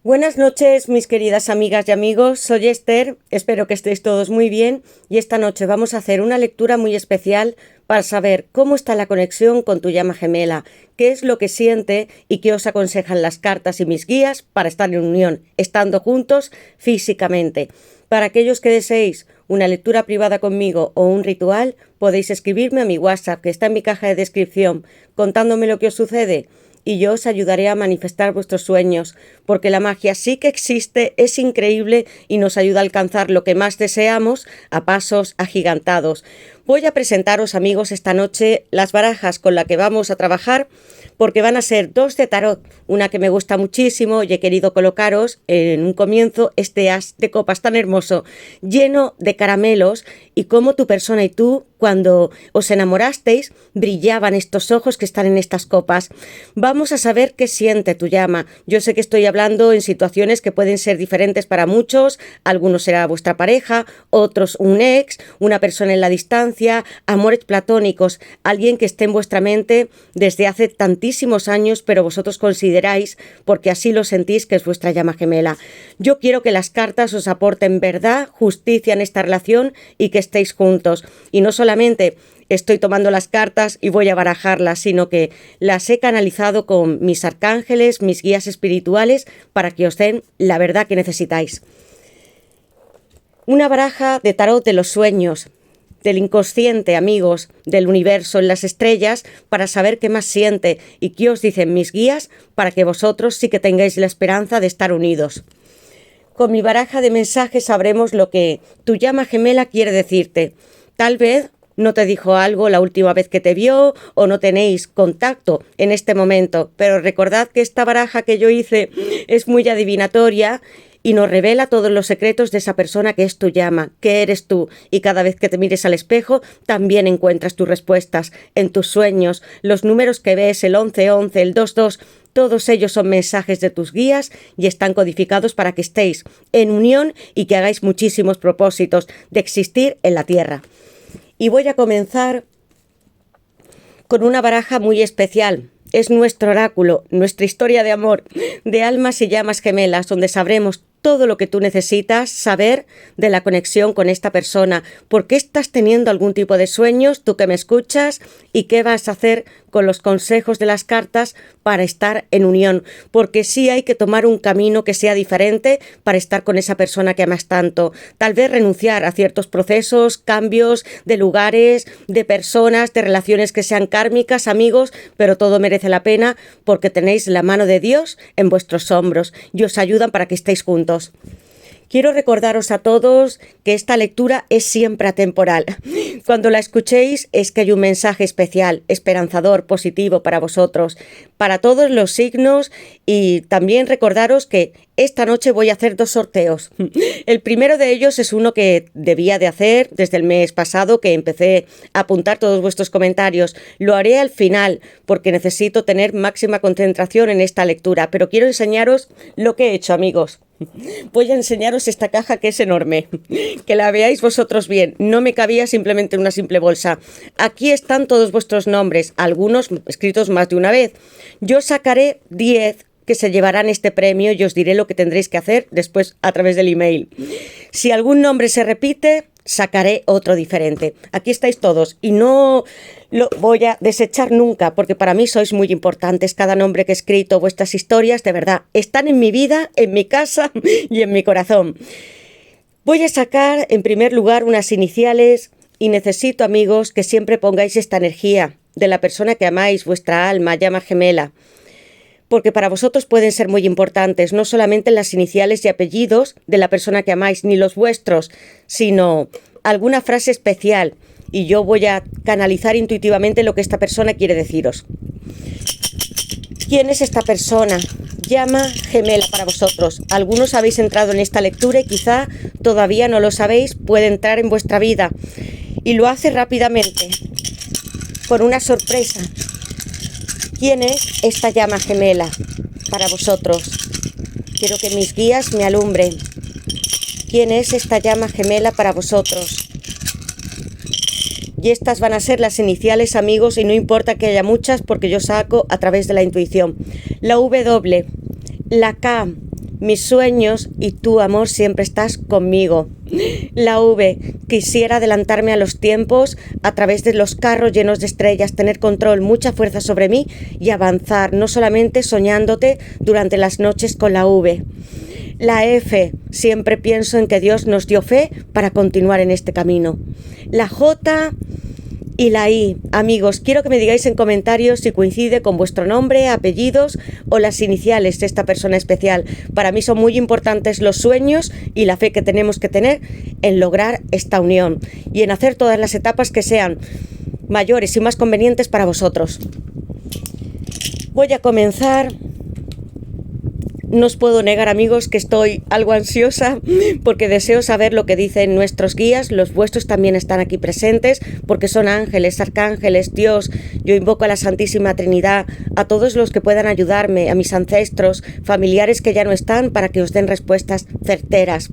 Buenas noches, mis queridas amigas y amigos. Soy Esther, espero que estéis todos muy bien y esta noche vamos a hacer una lectura muy especial para saber cómo está la conexión con tu llama gemela, qué es lo que siente y qué os aconsejan las cartas y mis guías para estar en unión, estando juntos físicamente. Para aquellos que deseéis una lectura privada conmigo o un ritual, podéis escribirme a mi WhatsApp, que está en mi caja de descripción, contándome lo que os sucede. Y yo os ayudaré a manifestar vuestros sueños, porque la magia sí que existe, es increíble y nos ayuda a alcanzar lo que más deseamos a pasos agigantados. Voy a presentaros, amigos, esta noche las barajas con las que vamos a trabajar, porque van a ser dos de tarot, una que me gusta muchísimo y he querido colocaros en un comienzo este as de copas tan hermoso, lleno de caramelos, y cómo tu persona y tú, cuando os enamorasteis, brillaban estos ojos que están en estas copas. Vamos a saber qué siente tu llama. Yo sé que estoy hablando en situaciones que pueden ser diferentes para muchos, algunos será vuestra pareja, otros un ex, una persona en la distancia, amores platónicos, alguien que esté en vuestra mente desde hace tantísimos años, pero vosotros consideráis, porque así lo sentís, que es vuestra llama gemela. Yo quiero que las cartas os aporten verdad, justicia en esta relación y que estéis juntos. Y no solamente estoy tomando las cartas y voy a barajarlas, sino que las he canalizado con mis arcángeles, mis guías espirituales, para que os den la verdad que necesitáis. Una baraja de tarot de los sueños, del inconsciente, amigos, del universo, en las estrellas, para saber qué más siente y qué os dicen mis guías, para que vosotros sí que tengáis la esperanza de estar unidos. Con mi baraja de mensajes sabremos lo que tu llama gemela quiere decirte. Tal vez no te dijo algo la última vez que te vio o no tenéis contacto en este momento, pero recordad que esta baraja que yo hice es muy adivinatoria y nos revela todos los secretos de esa persona que es tu llama, que eres tú, y cada vez que te mires al espejo también encuentras tus respuestas en tus sueños, los números que ves, el 1111, el 22, todos ellos son mensajes de tus guías y están codificados para que estéis en unión y que hagáis muchísimos propósitos de existir en la Tierra. Y voy a comenzar con una baraja muy especial. Es nuestro oráculo, nuestra historia de amor, de almas y llamas gemelas, donde sabremos todo lo que tú necesitas saber de la conexión con esta persona. ¿Por qué estás teniendo algún tipo de sueños, tú que me escuchas? ¿Y qué vas a hacer con los consejos de las cartas para estar en unión? Porque sí hay que tomar un camino que sea diferente para estar con esa persona que amas tanto. Tal vez renunciar a ciertos procesos, cambios de lugares, de personas, de relaciones que sean kármicas, amigos, pero todo merece la pena porque tenéis la mano de Dios en vuestros hombros y os ayudan para que estéis juntos. Quiero recordaros a todos que esta lectura es siempre atemporal. Cuando la escuchéis es que hay un mensaje especial, esperanzador, positivo para vosotros, para todos los signos, y también recordaros que esta noche voy a hacer 2 sorteos. El primero de ellos es uno que debía de hacer desde el mes pasado, que empecé a apuntar todos vuestros comentarios. Lo haré al final porque necesito tener máxima concentración en esta lectura, pero quiero enseñaros lo que he hecho, amigos. Voy a enseñaros esta caja que es enorme, que la veáis vosotros bien. No me cabía simplemente en una simple bolsa. Aquí están todos vuestros nombres, algunos escritos más de una vez. Yo sacaré 10 que se llevarán este premio y os diré lo que tendréis que hacer después a través del email. Si algún nombre se repite, sacaré otro diferente. Aquí estáis todos y no lo voy a desechar nunca porque para mí sois muy importantes. Cada nombre que he escrito, vuestras historias, de verdad, están en mi vida, en mi casa y en mi corazón. Voy a sacar en primer lugar unas iniciales y necesito, amigos, que siempre pongáis esta energía de la persona que amáis, vuestra alma, llama gemela, porque para vosotros pueden ser muy importantes, no solamente las iniciales y apellidos de la persona que amáis, ni los vuestros, sino alguna frase especial, y yo voy a canalizar intuitivamente lo que esta persona quiere deciros. ¿Quién es esta persona? Llama gemela para vosotros. Algunos habéis entrado en esta lectura y quizá todavía no lo sabéis, puede entrar en vuestra vida, y lo hace rápidamente, con una sorpresa. ¿Quién es esta llama gemela para vosotros? Quiero que mis guías me alumbren. ¿Quién es esta llama gemela para vosotros? Y estas van a ser las iniciales, amigos, y no importa que haya muchas porque yo saco a través de la intuición. La W, la K, mis sueños y tú, amor, siempre estás conmigo. La V, quisiera adelantarme a los tiempos a través de los carros llenos de estrellas, tener control, mucha fuerza sobre mí y avanzar, no solamente soñándote durante las noches con la V. La F, siempre pienso en que Dios nos dio fe para continuar en este camino. La J y la I, amigos, quiero que me digáis en comentarios si coincide con vuestro nombre, apellidos o las iniciales de esta persona especial. Para mí son muy importantes los sueños y la fe que tenemos que tener en lograr esta unión y en hacer todas las etapas que sean mayores y más convenientes para vosotros. Voy a comenzar. No os puedo negar, amigos, que estoy algo ansiosa porque deseo saber lo que dicen nuestros guías. Los vuestros también están aquí presentes porque son ángeles, arcángeles, Dios. Yo invoco a la Santísima Trinidad, a todos los que puedan ayudarme, a mis ancestros, familiares que ya no están, para que os den respuestas certeras.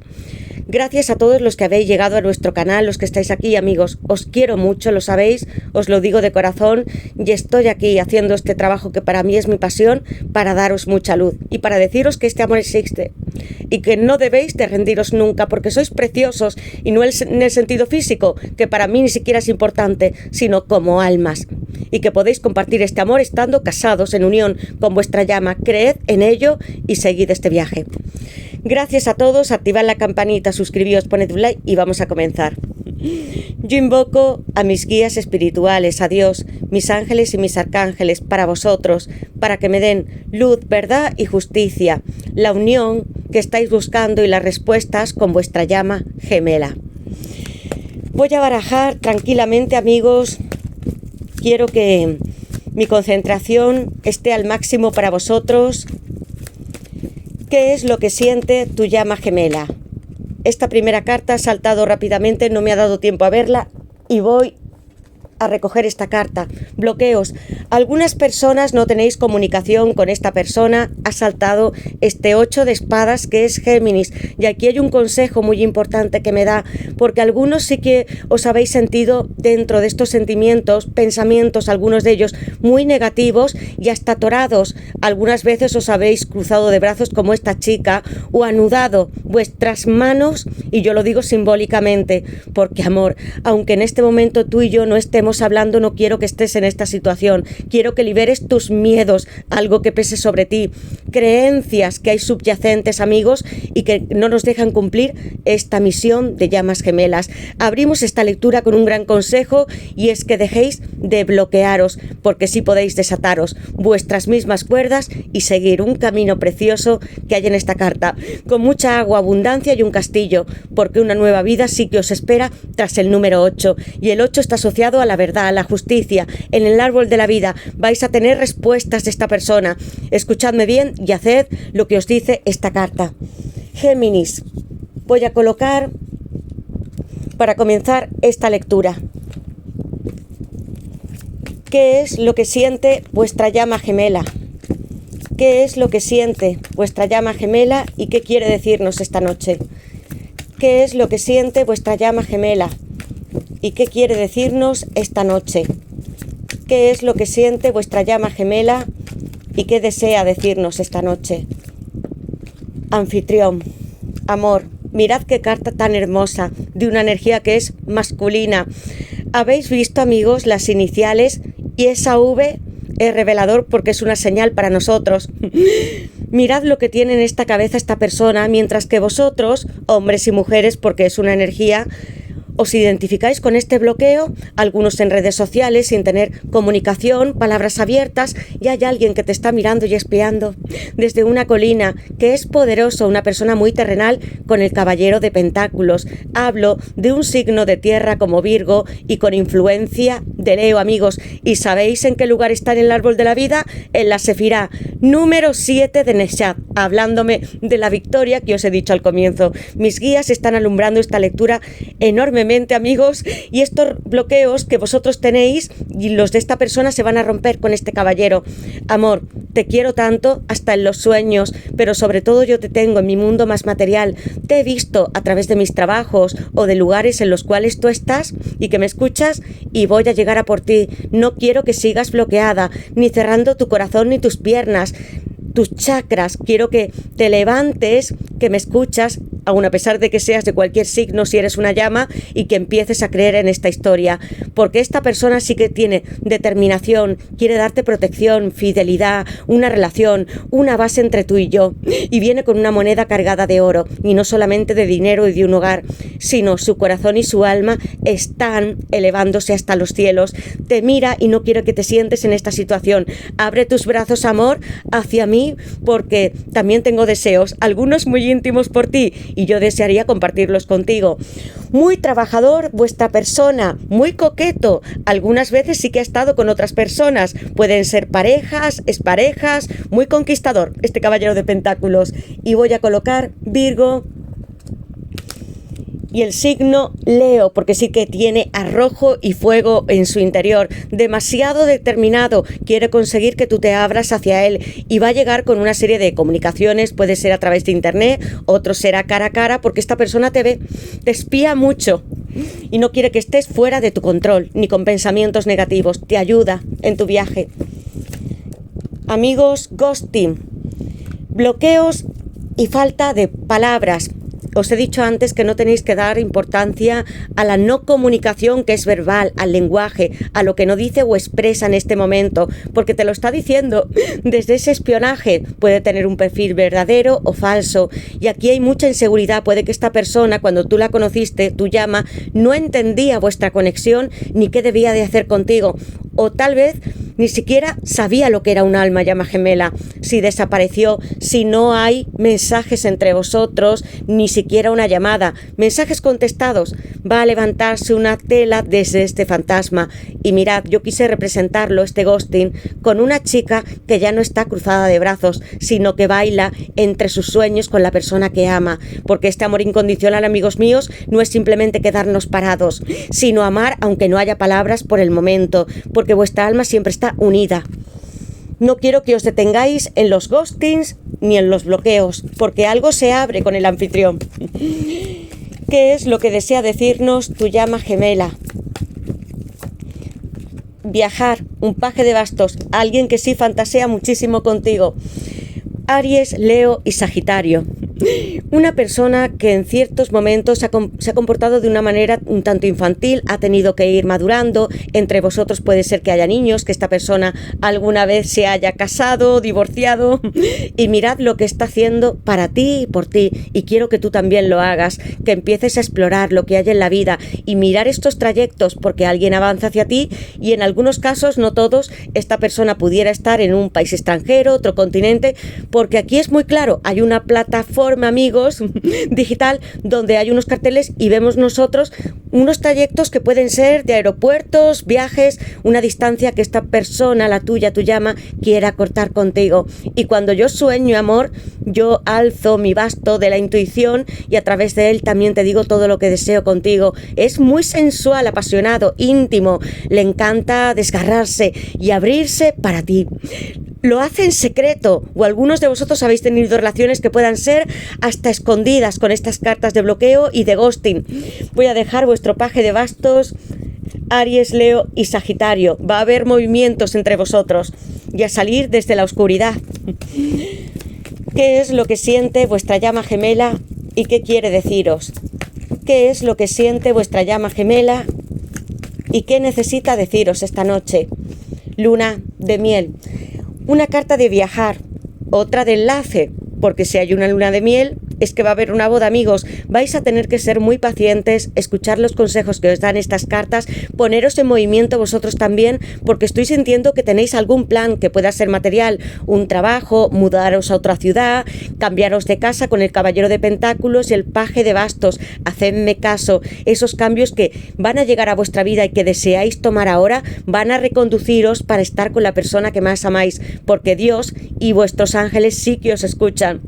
Gracias a todos los que habéis llegado a nuestro canal, los que estáis aquí, amigos. Os quiero mucho, lo sabéis, os lo digo de corazón y estoy aquí haciendo este trabajo que para mí es mi pasión, para daros mucha luz y para deciros que este amor existe y que no debéis de rendiros nunca porque sois preciosos y no en el sentido físico, que para mí ni siquiera es importante, sino como almas. Y que podéis compartir este amor estando casados en unión con vuestra llama. Creed en ello y seguid este viaje. Gracias a todos, activad la campanita, suscribíos, poned un like y vamos a comenzar. Yo invoco a mis guías espirituales, a Dios, mis ángeles y mis arcángeles, para vosotros, para que me den luz, verdad y justicia, la unión que estáis buscando y las respuestas con vuestra llama gemela. Voy a barajar tranquilamente, amigos. Quiero que mi concentración esté al máximo para vosotros. ¿Qué es lo que siente tu llama gemela? Esta primera carta ha saltado rápidamente, no me ha dado tiempo a verla y voy a recoger esta carta. Bloqueos. Algunas personas no tenéis comunicación con esta persona. Ha saltado este 8 de espadas, que es Géminis. Y aquí hay un consejo muy importante que me da, porque algunos sí que os habéis sentido dentro de estos sentimientos, pensamientos, algunos de ellos muy negativos y hasta atorados. Algunas veces os habéis cruzado de brazos como esta chica o anudado vuestras manos, y yo lo digo simbólicamente, porque amor, aunque en este momento tú y yo no estemos hablando, no quiero que estés en esta situación. Quiero que liberes tus miedos, algo que pese sobre ti, creencias que hay subyacentes, amigos, y que no nos dejan cumplir esta misión de llamas gemelas. Abrimos esta lectura con un gran consejo, y es que dejéis de bloquearos, porque sí podéis desataros vuestras mismas cuerdas y seguir un camino precioso que hay en esta carta, con mucha agua, abundancia y un castillo, porque una nueva vida sí que os espera tras el número 8, y el 8 está asociado a la verdad, a la justicia. En el árbol de la vida vais a tener respuestas de esta persona. Escuchadme bien y haced lo que os dice esta carta. Géminis, voy a colocar para comenzar esta lectura. ¿Qué es lo que siente vuestra llama gemela? ¿Qué es lo que siente vuestra llama gemela y qué quiere decirnos esta noche? ¿Qué es lo que siente vuestra llama gemela y qué quiere decirnos esta noche? ¿Qué es lo que siente vuestra llama gemela y qué desea decirnos esta noche? Anfitrión, amor, mirad qué carta tan hermosa, de una energía que es masculina. ¿Habéis visto, amigos, las iniciales? Y esa V es revelador porque es una señal para nosotros. Mirad lo que tiene en esta cabeza esta persona, mientras que vosotros, hombres y mujeres, porque es una energía, os identificáis con este bloqueo, algunos en redes sociales sin tener comunicación, palabras abiertas, y hay alguien que te está mirando y espiando desde una colina, que es poderoso, una persona muy terrenal con el caballero de pentáculos. Hablo de un signo de tierra como Virgo y con influencia de Leo, amigos. ¿Y sabéis en qué lugar está en el árbol de la vida? En la Sefirá, número 7 de Neshat, hablándome de la victoria que os he dicho al comienzo. Mis guías están alumbrando esta lectura enormemente, amigos, y estos bloqueos que vosotros tenéis y los de esta persona se van a romper con este caballero. Amor, te quiero tanto hasta en los sueños, pero sobre todo yo te tengo en mi mundo más material. Te he visto a través de mis trabajos o de lugares en los cuales tú estás y que me escuchas, y voy a llegar a por ti. No quiero que sigas bloqueada, ni cerrando tu corazón ni tus piernas. tus chakras, quiero que te levantes, que me escuchas, aun a pesar de que seas de cualquier signo, si eres una llama, y que empieces a creer en esta historia, porque esta persona sí que tiene determinación, quiere darte protección, fidelidad, una relación, una base entre tú y yo, y viene con una moneda cargada de oro, y no solamente de dinero y de un hogar, sino su corazón y su alma están elevándose hasta los cielos. Te mira y no quiero que te sientes en esta situación. Abre tus brazos, amor, hacia mí, porque también tengo deseos, algunos muy íntimos por ti, y yo desearía compartirlos contigo. Muy trabajador vuestra persona, muy coqueto, algunas veces sí que ha estado con otras personas, pueden ser parejas, exparejas, muy conquistador este caballero de pentáculos. Y voy a colocar Virgo y el signo Leo, porque sí que tiene arrojo y fuego en su interior, demasiado determinado, quiere conseguir que tú te abras hacia él y va a llegar con una serie de comunicaciones, puede ser a través de internet, otro será cara a cara, porque esta persona te ve, te espía mucho y no quiere que estés fuera de tu control, ni con pensamientos negativos, te ayuda en tu viaje. Amigos, ghosting, bloqueos y falta de palabras. Os he dicho antes que no tenéis que dar importancia a la no comunicación que es verbal, al lenguaje, a lo que no dice o expresa en este momento, porque te lo está diciendo desde ese espionaje. Puede tener un perfil verdadero o falso, y aquí hay mucha inseguridad. Puede que esta persona, cuando tú la conociste, tu llama, no entendía vuestra conexión ni qué debía de hacer contigo, o tal vez ni siquiera sabía lo que era un alma llama gemela, si desapareció, si no hay mensajes entre vosotros, ni siquiera una llamada, mensajes contestados. Va a levantarse una tela desde este fantasma. Y mirad, yo quise representarlo, este ghosting, con una chica que ya no está cruzada de brazos, sino que baila entre sus sueños con la persona que ama, porque este amor incondicional, amigos míos, no es simplemente quedarnos parados, sino amar aunque no haya palabras por el momento, porque vuestra alma siempre está unida. No quiero que os detengáis en los ghostings ni en los bloqueos, porque algo se abre con el anfitrión. ¿Qué es lo que desea decirnos tu llama gemela? Viajar, un paje de bastos, alguien que sí fantasea muchísimo contigo. Aries, Leo y Sagitario. Una persona que en ciertos momentos se ha comportado de una manera un tanto infantil, ha tenido que ir madurando. Entre vosotros puede ser que haya niños, que esta persona alguna vez se haya casado, divorciado, y mirad lo que está haciendo para ti y por ti, y quiero que tú también lo hagas, que empieces a explorar lo que hay en la vida y mirar estos trayectos, porque alguien avanza hacia ti, y en algunos casos, no todos, esta persona pudiera estar en un país extranjero, otro continente, porque aquí es muy claro, hay una plataforma, amigos, digital, donde hay unos carteles y vemos nosotros unos trayectos que pueden ser de aeropuertos, viajes, una distancia que esta persona, la tuya, tu llama, quiera cortar contigo. Y cuando yo sueño, amor, yo alzo mi basto de la intuición y a través de él también te digo todo lo que deseo contigo. Es muy sensual, apasionado, íntimo, le encanta desgarrarse y abrirse para ti. Lo hace en secreto, o algunos de vosotros habéis tenido relaciones que puedan ser hasta escondidas con estas cartas de bloqueo y de ghosting. Voy a dejar vuestro paje de bastos, Aries, Leo y Sagitario. Va a haber movimientos entre vosotros y a salir desde la oscuridad. ¿Qué es lo que siente vuestra llama gemela y qué quiere deciros? ¿Qué es lo que siente vuestra llama gemela y qué necesita deciros esta noche? Luna de miel. Una carta de viajar, otra de enlace, porque si hay una luna de miel es que va a haber una boda, amigos. Vais a tener que ser muy pacientes, escuchar los consejos que os dan estas cartas, poneros en movimiento vosotros también, porque estoy sintiendo que tenéis algún plan que pueda ser material, un trabajo, mudaros a otra ciudad, cambiaros de casa con el caballero de pentáculos y el paje de bastos. Hacedme caso, esos cambios que van a llegar a vuestra vida y que deseáis tomar ahora, van a reconduciros para estar con la persona que más amáis, porque Dios y vuestros ángeles sí que os escuchan.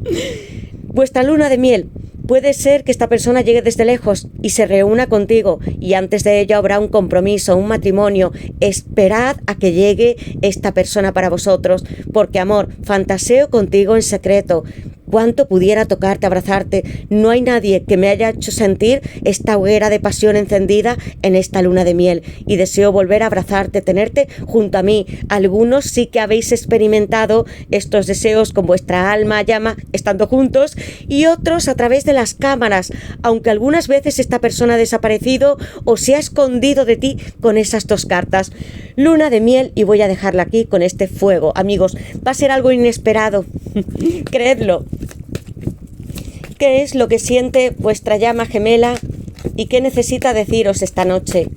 Vuestra luna de miel. Puede ser que esta persona llegue desde lejos y se reúna contigo, y antes de ello habrá un compromiso, un matrimonio. Esperad a que llegue esta persona para vosotros, porque amor, fantaseo contigo en secreto. cuánto pudiera tocarte, abrazarte. No hay nadie que me haya hecho sentir esta hoguera de pasión encendida en esta luna de miel, y deseo volver a abrazarte, tenerte junto a mí. Algunos sí que habéis experimentado estos deseos con vuestra alma llama estando juntos, y otros a través de las cámaras, aunque algunas veces esta persona ha desaparecido o se ha escondido de ti con esas dos cartas. Luna de miel, y voy a dejarla aquí con este fuego. Amigos, va a ser algo inesperado, creedlo. ¿Qué es lo que siente vuestra llama gemela y qué necesita deciros esta noche?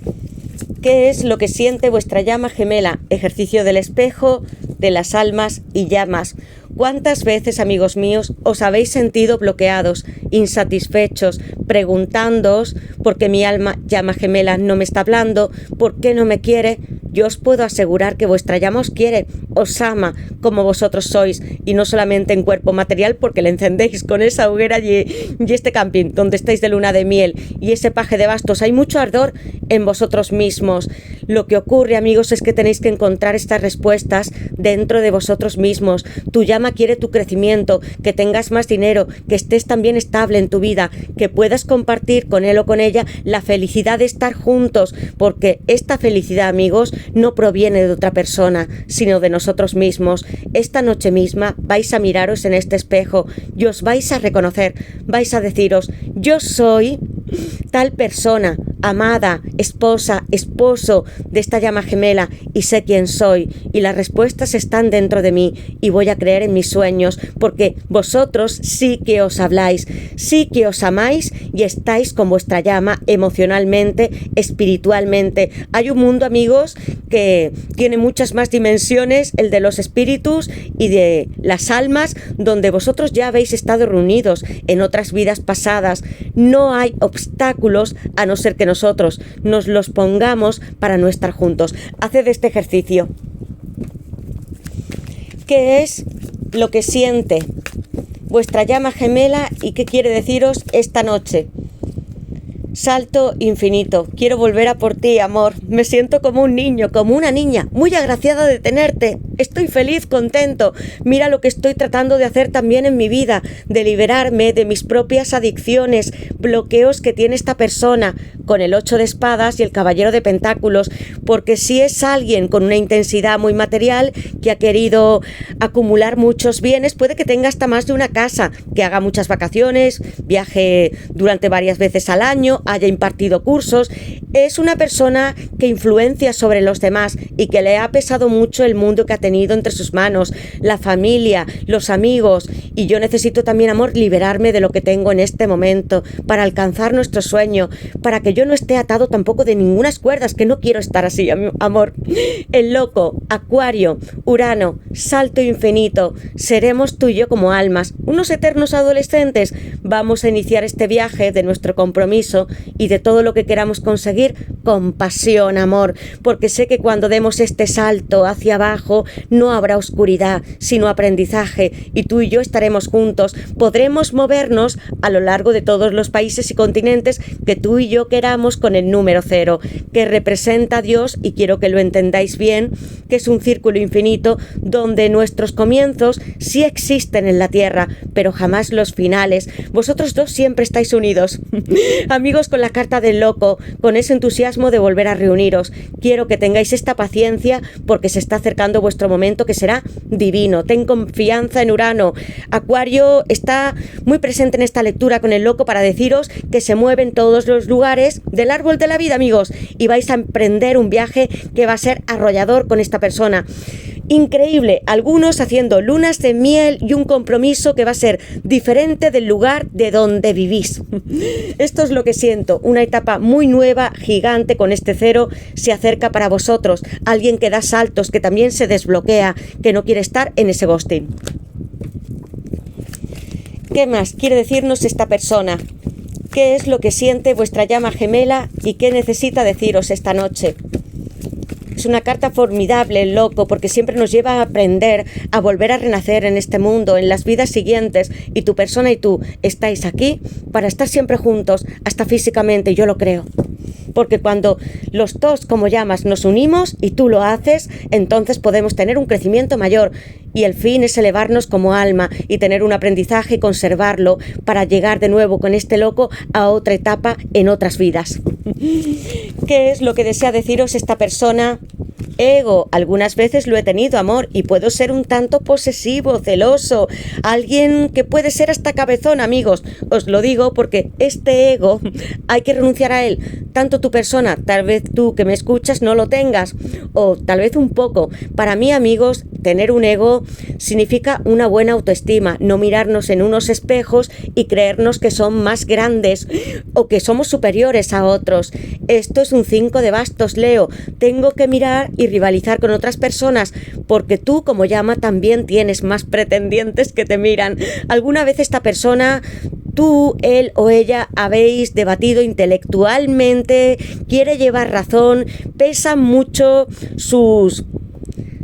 ¿Qué es lo que siente vuestra llama gemela? Ejercicio del espejo, de las almas y llamas. ¿Cuántas veces, amigos míos, os habéis sentido bloqueados, insatisfechos, preguntándoos por qué mi alma llama gemela no me está hablando, por qué no me quiere? Yo os puedo asegurar que vuestra llama os quiere, os ama como vosotros sois, y no solamente en cuerpo material, porque le encendéis con esa hoguera y este camping donde estáis de luna de miel y ese paje de bastos. Hay mucho ardor en vosotros mismos. Lo que ocurre, amigos, es que tenéis que encontrar estas respuestas dentro de vosotros mismos. Tu llama quiere tu crecimiento, que tengas más dinero, que estés también estable en tu vida, que puedas compartir con él o con ella la felicidad de estar juntos, porque esta felicidad, amigos, no proviene de otra persona, sino de nosotros mismos. Esta noche misma vais a miraros en este espejo y os vais a reconocer, vais a deciros: yo soy tal persona, amada, esposa, esposo de esta llama gemela, y sé quién soy, y las respuestas están dentro de mí, y voy a creer en mis sueños, porque vosotros sí que os habláis, sí que os amáis y estáis con vuestra llama emocionalmente, espiritualmente. Hay un mundo, amigos, que tiene muchas más dimensiones, el de los espíritus y de las almas, donde vosotros ya habéis estado reunidos en otras vidas pasadas. No hay obstáculos a no ser que nosotros nos los pongamos para no estar juntos. Haced este ejercicio. ¿Qué es lo que siente vuestra llama gemela y qué quiere deciros esta noche? Salto infinito. Quiero volver a por ti, amor. Me siento como un niño, como una niña, muy agraciada de tenerte. Estoy feliz, contento. Mira lo que estoy tratando de hacer también en mi vida, de liberarme de mis propias adicciones, bloqueos que tiene esta persona, con el 8 de espadas y el caballero de pentáculos, porque si es alguien con una intensidad muy material, que ha querido acumular muchos bienes, puede que tenga hasta más de una casa, que haga muchas vacaciones, viaje durante varias veces al año, haya impartido cursos. Es una persona que influencia sobre los demás y que le ha pesado mucho el mundo que ha tenido entre sus manos, la familia, los amigos, y yo necesito también, amor, liberarme de lo que tengo en este momento para alcanzar nuestro sueño, para que yo no esté atado tampoco de ninguna cuerdas, que no quiero estar así, amor. El loco, Acuario, Urano, salto infinito, seremos tú y yo como almas, unos eternos adolescentes. Vamos a iniciar este viaje de nuestro compromiso y de todo lo que queramos conseguir con pasión, amor, porque sé que cuando demos este salto hacia abajo no habrá oscuridad, sino aprendizaje, y tú y yo estaremos juntos. Podremos movernos a lo largo de todos los países y continentes que tú y yo queramos con el número 0, que representa a Dios, y quiero que lo entendáis bien, que es un círculo infinito donde nuestros comienzos sí existen en la tierra, pero jamás los finales. Vosotros dos siempre estáis unidos. Amigos, con la carta del loco, con ese entusiasmo de volver a reuniros, quiero que tengáis esta paciencia porque se está acercando vuestro momento, que será divino. Ten confianza en Urano. Acuario está muy presente en esta lectura con el loco para deciros que se mueve en todos los lugares del árbol de la vida, amigos, y vais a emprender un viaje que va a ser arrollador con esta persona. Increíble, algunos haciendo lunas de miel y un compromiso que va a ser diferente del lugar de donde vivís. Esto es lo que siento, una etapa muy nueva, gigante, con este 0 se acerca para vosotros. Alguien que da saltos, que también se desbloquea, que no quiere estar en ese ghosting. ¿Qué más quiere decirnos esta persona? ¿Qué es lo que siente vuestra llama gemela y qué necesita deciros esta noche? Es una carta formidable, el loco, porque siempre nos lleva a aprender, a volver a renacer en este mundo, en las vidas siguientes, y tu persona y tú estáis aquí para estar siempre juntos, hasta físicamente, yo lo creo. porque cuando los dos como llamas nos unimos y tú lo haces, entonces podemos tener un crecimiento mayor y el fin es elevarnos como alma y tener un aprendizaje y conservarlo para llegar de nuevo con este loco a otra etapa en otras vidas. ¿Qué es lo que desea deciros esta persona? Ego, algunas veces lo he tenido, amor, y puedo ser un tanto posesivo, celoso, alguien que puede ser hasta cabezón, amigos. Os lo digo porque este ego hay que renunciar a él. Tanto tu persona, tal vez tú que me escuchas no lo tengas, o tal vez un poco. Para mí, amigos, tener un ego significa una buena autoestima, no mirarnos en unos espejos y creernos que son más grandes o que somos superiores a otros. Esto es un 5 de bastos, Leo. Tengo que mirar y rivalizar con otras personas porque tú como llama también tienes más pretendientes que te miran. ¿Alguna vez esta persona, tú, él o ella habéis debatido intelectualmente, quiere llevar razón, pesa mucho sus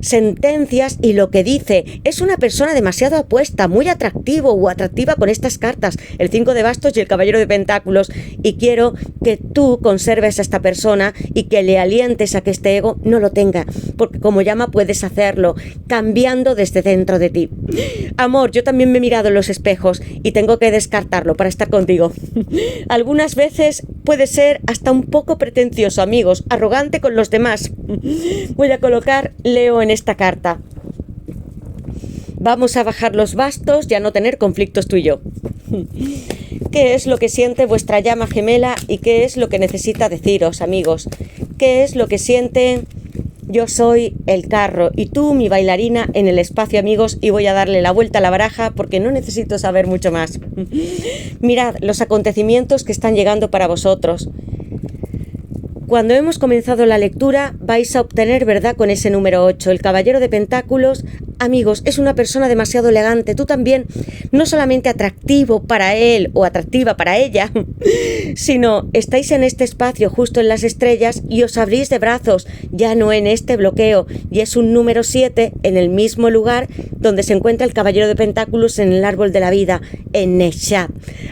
sentencias y lo que dice? Es una persona demasiado apuesta, muy atractivo o atractiva con estas cartas, el 5 de bastos y el caballero de pentáculos, y quiero que tú conserves a esta persona y que le alientes a que este ego no lo tenga, porque como llama puedes hacerlo cambiando desde dentro de ti. Amor, yo también me he mirado en los espejos y tengo que descartarlo para estar contigo. Algunas veces puede ser hasta un poco pretencioso, amigos, arrogante con los demás. Voy a colocar Leo en esta carta. Vamos a bajar los bastos y a no tener conflictos tú y yo. ¿Qué es lo que siente vuestra llama gemela y qué es lo que necesita deciros, amigos? ¿Qué es lo que siente? Yo soy el carro y tú mi bailarina en el espacio, amigos, y voy a darle la vuelta a la baraja porque no necesito saber mucho más. Mirad los acontecimientos que están llegando para vosotros. Cuando hemos comenzado la lectura vais a obtener verdad con ese número 8. El caballero de pentáculos, amigos, es una persona demasiado elegante. Tú también, no solamente atractivo para él o atractiva para ella, sino estáis en este espacio justo en las estrellas y os abrís de brazos, ya no en este bloqueo. Y es un número 7 en el mismo lugar donde se encuentra el caballero de pentáculos en el árbol de la vida, en Neshat.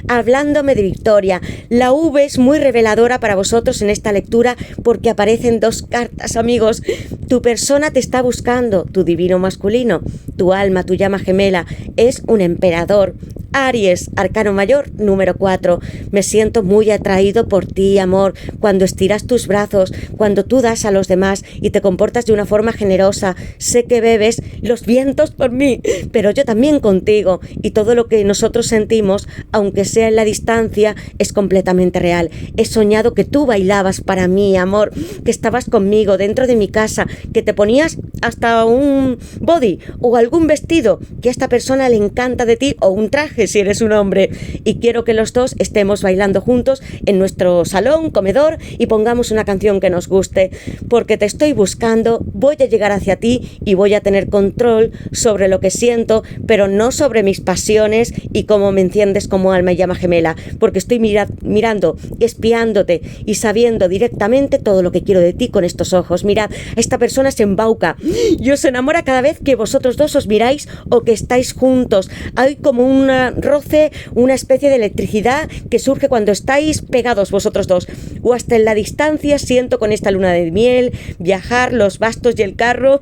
Hablándome de victoria, la V es muy reveladora para vosotros en esta lectura porque aparecen dos cartas, amigos. Tu persona te está buscando, tu divino masculino, tu alma, tu llama gemela, es un emperador. Aries, arcano mayor, número 4. Me siento muy atraído por ti, amor, cuando estiras tus brazos, cuando tú das a los demás y te comportas de una forma generosa. Sé que bebes los vientos por mí, pero yo también contigo, y todo lo que nosotros sentimos, aunque sea en la distancia, es completamente real. He soñado que tú bailabas para mí, amor, que estabas conmigo dentro de mi casa, que te ponías hasta un body o algún vestido que a esta persona le encanta de ti, o un traje si eres un hombre, y quiero que los dos estemos bailando juntos en nuestro salón, comedor, y pongamos una canción que nos guste, porque te estoy buscando, voy a llegar hacia ti y voy a tener control sobre lo que siento, pero no sobre mis pasiones y cómo me enciendes como alma y llama gemela, porque estoy mirando, espiándote y sabiendo directamente todo lo que quiero de ti con estos ojos. Mirad, esta persona se embauca y os enamora cada vez que vosotros dos os miráis o que estáis juntos. Hay como un roce, una especie de electricidad que surge cuando estáis pegados vosotros dos, o hasta en la distancia. Siento con esta luna de miel, viajar, los bastos y el carro,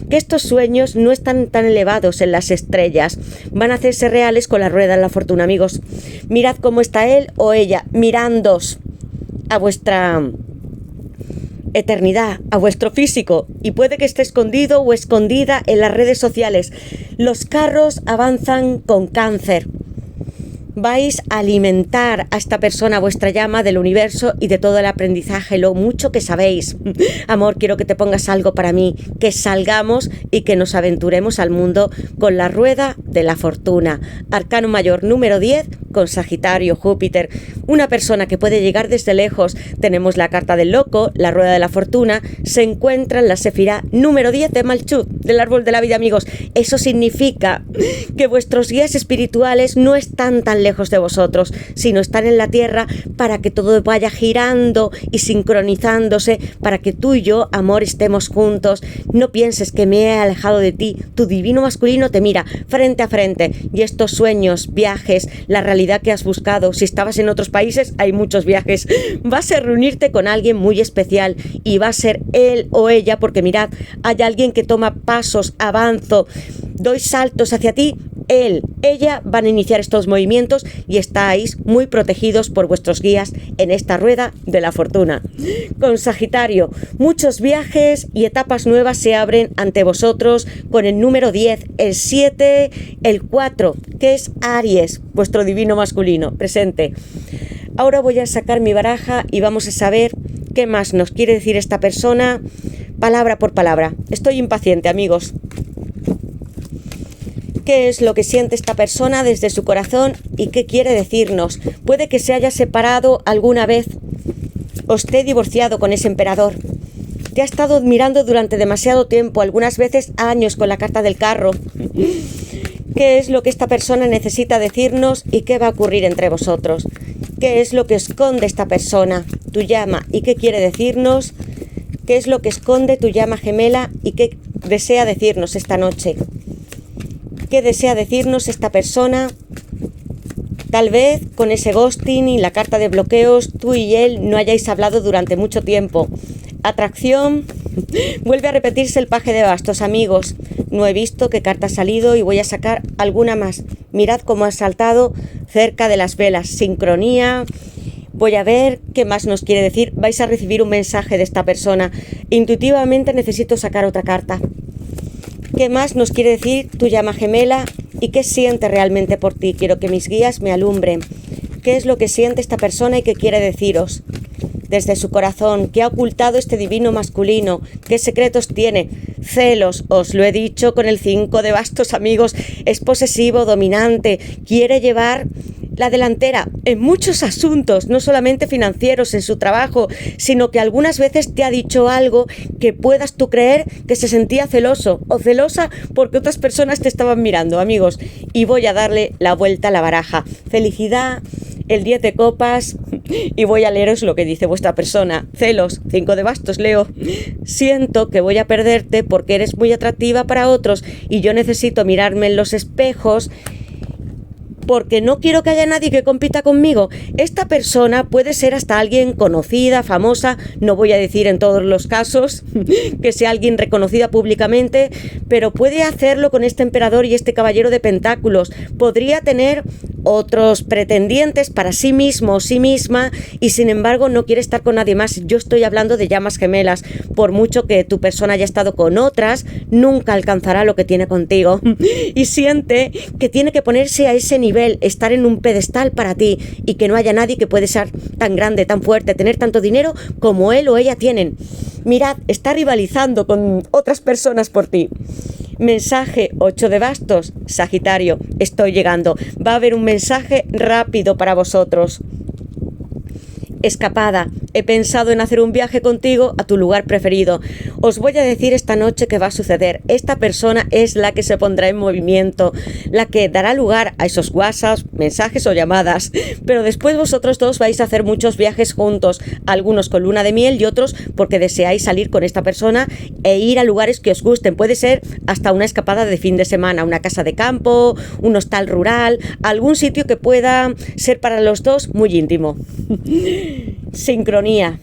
que estos sueños no están tan elevados en las estrellas, van a hacerse reales con la rueda de la fortuna, amigos. Mirad cómo está él o ella mirándoos a vuestra eternidad, a vuestro físico, y puede que esté escondido o escondida en las redes sociales. Los carros avanzan con Cáncer. Vais a alimentar a esta persona, vuestra llama del universo y de todo el aprendizaje, lo mucho que sabéis. Amor, quiero que te pongas algo para mí, que salgamos y que nos aventuremos al mundo con la rueda de la fortuna. Arcano mayor número 10 con Sagitario, Júpiter. Una persona que puede llegar desde lejos. Tenemos la carta del loco, la rueda de la fortuna. Se encuentra en la Sefirá número 10 de Malchut, del árbol de la vida, amigos. Eso significa que vuestros guías espirituales no están tan lejos de vosotros, sino están en la tierra para que todo vaya girando y sincronizándose, para que tú y yo, amor, estemos juntos. No pienses que me he alejado de ti. Tu divino masculino te mira frente a frente, y estos sueños, viajes, la realidad normalidad que has buscado. Si estabas en otros países, hay muchos viajes. Vas a reunirte con alguien muy especial y va a ser él o ella, porque mirad, hay alguien que toma pasos, avanzo, doy saltos hacia ti. Él, ella van a iniciar estos movimientos y estáis muy protegidos por vuestros guías en esta rueda de la fortuna. Con Sagitario, muchos viajes y etapas nuevas se abren ante vosotros con el número 10, el 7, el 4, que es Aries, vuestro divino masculino, presente. Ahora voy a sacar mi baraja y vamos a saber qué más nos quiere decir esta persona, palabra por palabra. Estoy impaciente, amigos. ¿Qué es lo que siente esta persona desde su corazón y qué quiere decirnos? Puede que se haya separado alguna vez o esté divorciado con ese emperador. Te ha estado admirando durante demasiado tiempo, algunas veces años, con la carta del carro. ¿Qué es lo que esta persona necesita decirnos y qué va a ocurrir entre vosotros? ¿Qué es lo que esconde esta persona, tu llama, y qué quiere decirnos? ¿Qué es lo que esconde tu llama gemela y qué desea decirnos esta noche? ¿Qué desea decirnos esta persona? Tal vez con ese ghosting y la carta de bloqueos, tú y él no hayáis hablado durante mucho tiempo. Atracción. Vuelve a repetirse el paje de bastos, amigos. No he visto qué carta ha salido y voy a sacar alguna más. Mirad cómo ha saltado cerca de las velas. Sincronía. Voy a ver qué más nos quiere decir. Vais a recibir un mensaje de esta persona. Intuitivamente necesito sacar otra carta. ¿Qué más nos quiere decir tu llama gemela y qué siente realmente por ti? Quiero que mis guías me alumbren. ¿Qué es lo que siente esta persona y qué quiere deciros? Desde su corazón, ¿qué ha ocultado este divino masculino? ¿Qué secretos tiene? Celos, os lo he dicho con el 5 de bastos, amigos. Es posesivo, dominante, quiere llevar la delantera en muchos asuntos, no solamente financieros, en su trabajo, sino que algunas veces te ha dicho algo que puedas tú creer que se sentía celoso o celosa porque otras personas te estaban mirando, amigos. Y voy a darle la vuelta a la baraja. Felicidad, el 10 de copas, y voy a leeros lo que dice vuestra persona. Celos, 5 de bastos, Leo. Siento que voy a perderte porque eres muy atractiva para otros y yo necesito mirarme en los espejos porque no quiero que haya nadie que compita conmigo. Esta persona puede ser hasta alguien conocida, famosa, no voy a decir en todos los casos que sea alguien reconocida públicamente, pero puede hacerlo con este emperador y este caballero de pentáculos. Podría tener otros pretendientes para sí mismo o sí misma y sin embargo no quiere estar con nadie más. Yo estoy hablando de llamas gemelas. Por mucho que tu persona haya estado con otras, nunca alcanzará lo que tiene contigo. Y siente que tiene que ponerse a ese nivel, estar en un pedestal para ti y que no haya nadie que puede ser tan grande, tan fuerte, tener tanto dinero como él o ella tienen. Mirad, está rivalizando con otras personas por ti. Mensaje 8 de bastos, Sagitario, estoy llegando. Va a haber un mensaje rápido para vosotros. Escapada, he pensado en hacer un viaje contigo a tu lugar preferido. Os voy a decir esta noche qué va a suceder. Esta persona es la que se pondrá en movimiento, la que dará lugar a esos WhatsApp, mensajes o llamadas. Pero después vosotros dos vais a hacer muchos viajes juntos, algunos con luna de miel y otros porque deseáis salir con esta persona e ir a lugares que os gusten. Puede ser hasta una escapada de fin de semana, una casa de campo, un hostal rural, algún sitio que pueda ser para los dos muy íntimo. Sincronía.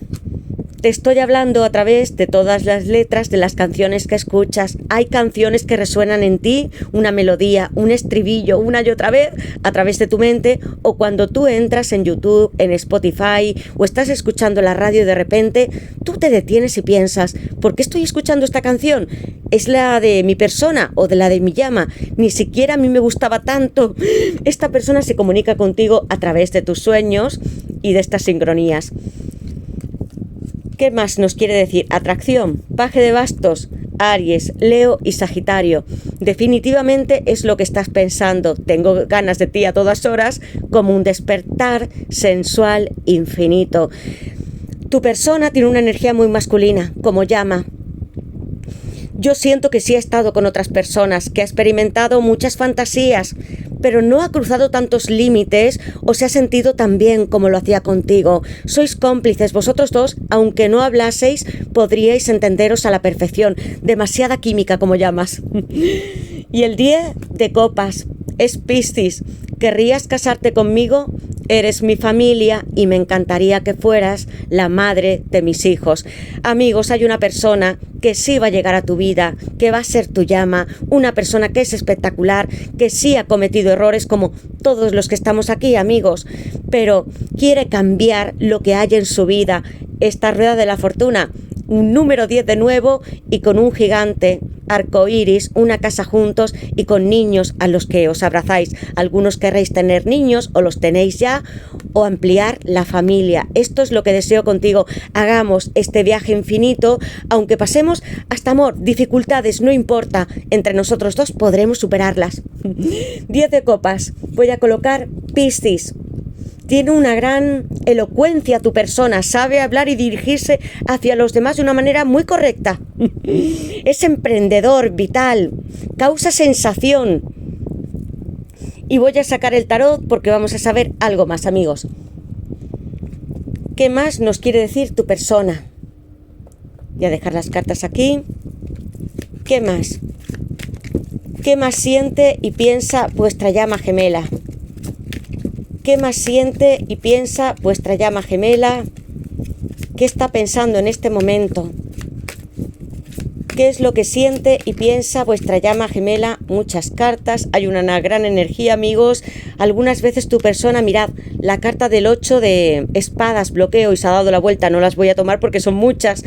Te estoy hablando a través de todas las letras de las canciones que escuchas. Hay canciones que resuenan en ti, una melodía, un estribillo, una y otra vez, a través de tu mente, o cuando tú entras en YouTube, en Spotify, o estás escuchando la radio y de repente tú te detienes y piensas, ¿por qué estoy escuchando esta canción? ¿Es la de mi persona o de la de mi llama? Ni siquiera a mí me gustaba tanto. Esta persona se comunica contigo a través de tus sueños y de estas sincronías. ¿Qué más nos quiere decir? Atracción, paje de bastos, Aries, Leo y Sagitario. Definitivamente es lo que estás pensando. Tengo ganas de ti a todas horas, como un despertar sensual infinito. Tu persona tiene una energía muy masculina, como llama. Yo siento que sí ha estado con otras personas, que ha experimentado muchas fantasías, pero no ha cruzado tantos límites o se ha sentido tan bien como lo hacía contigo. Sois cómplices, vosotros dos, aunque no hablaseis, podríais entenderos a la perfección. Demasiada química, como llamas. Y el 10 de copas es Piscis. ¿Querrías casarte conmigo? Eres mi familia y me encantaría que fueras la madre de mis hijos. Amigos, hay una persona que sí va a llegar a tu vida, que va a ser tu llama, una persona que es espectacular, que sí ha cometido errores como todos los que estamos aquí, amigos, pero quiere cambiar lo que hay en su vida. Esta rueda de la fortuna, un número 10 de nuevo y con un gigante arcoíris, una casa juntos y con niños a los que os abrazáis. Algunos querréis tener niños o los tenéis ya, o ampliar la familia. Esto es lo que deseo contigo. Hagamos este viaje infinito, aunque pasemos hasta amor, dificultades, no importa. Entre nosotros dos podremos superarlas. 10 de copas. Voy a colocar Piscis. Tiene una gran elocuencia tu persona, sabe hablar y dirigirse hacia los demás de una manera muy correcta. Es emprendedor, vital, causa sensación. Y voy a sacar el tarot porque vamos a saber algo más, amigos. ¿Qué más nos quiere decir tu persona? Voy a dejar las cartas aquí. ¿Qué más? ¿Qué más siente y piensa vuestra llama gemela? ¿Qué más siente y piensa vuestra llama gemela? ¿Qué está pensando en este momento? ¿Qué es lo que siente y piensa vuestra llama gemela? Muchas cartas, hay una gran energía, amigos. Algunas veces tu persona, mirad, la carta del 8 de espadas, bloqueo, y se ha dado la vuelta. No las voy a tomar porque son muchas.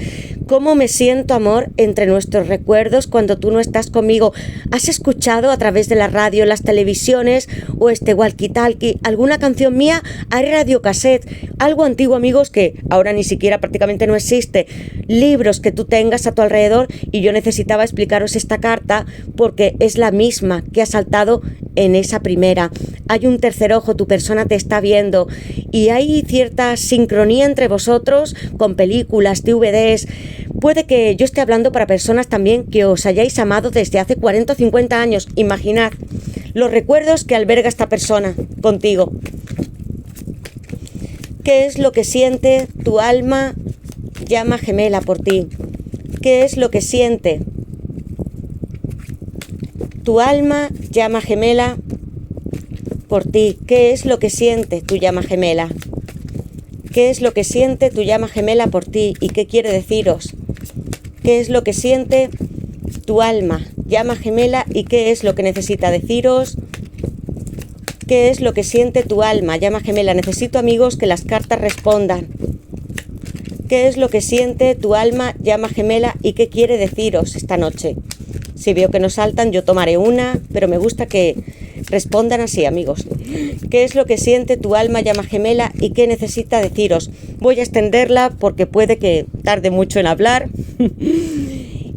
¿Cómo me siento, amor, entre nuestros recuerdos cuando tú no estás conmigo? ¿Has escuchado a través de la radio, las televisiones o este walkie-talkie alguna canción mía? Hay radiocassette, algo antiguo, amigos, que ahora ni siquiera prácticamente no existe. Libros que tú tengas a tu alrededor, y yo necesitaba explicaros esta carta porque es la misma que ha saltado en esa primera. Hay un tercer ojo, tu persona te está viendo y hay cierta sincronía entre vosotros con películas, DVDs. Puede que yo esté hablando para personas también que os hayáis amado desde hace 40 o 50 años. Imaginad los recuerdos que alberga esta persona contigo. ¿Qué es lo que siente tu alma llama gemela por ti? ¿Qué es lo que siente tu alma llama gemela por ti? ¿Qué es lo que siente tu llama gemela? ¿Qué es lo que siente tu llama gemela por ti? ¿Y qué quiere deciros? ¿Qué es lo que siente tu alma llama gemela y qué es lo que necesita deciros? ¿Qué es lo que siente tu alma llama gemela? Necesito, amigos, que las cartas respondan. ¿Qué es lo que siente tu alma llama gemela y qué quiere deciros esta noche? Si veo que no saltan, yo tomaré una, pero me gusta que respondan así, amigos. ¿Qué es lo que siente tu alma llama gemela y qué necesita deciros? Voy a extenderla porque puede que tarde mucho en hablar.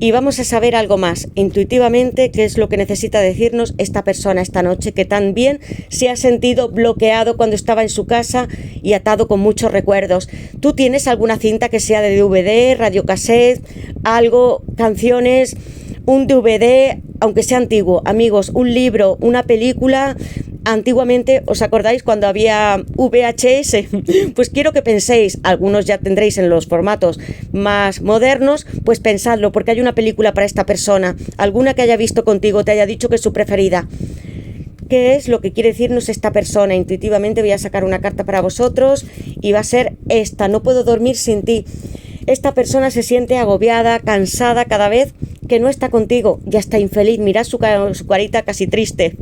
Y vamos a saber algo más, intuitivamente, qué es lo que necesita decirnos esta persona esta noche, que también se ha sentido bloqueado cuando estaba en su casa y atado con muchos recuerdos. ¿Tú tienes alguna cinta que sea de DVD, radiocassette, algo, canciones, un DVD, aunque sea antiguo? Amigos, un libro, una película. Antiguamente, ¿os acordáis cuando había VHS? Pues quiero que penséis, algunos ya tendréis en los formatos más modernos, pues pensadlo, porque hay una película para esta persona, alguna que haya visto contigo, te haya dicho que es su preferida. ¿Qué es lo que quiere decirnos esta persona? Intuitivamente voy a sacar una carta para vosotros y va a ser esta: no puedo dormir sin ti. Esta persona se siente agobiada, cansada cada vez que no está contigo, ya está infeliz. Mirad su carita casi triste.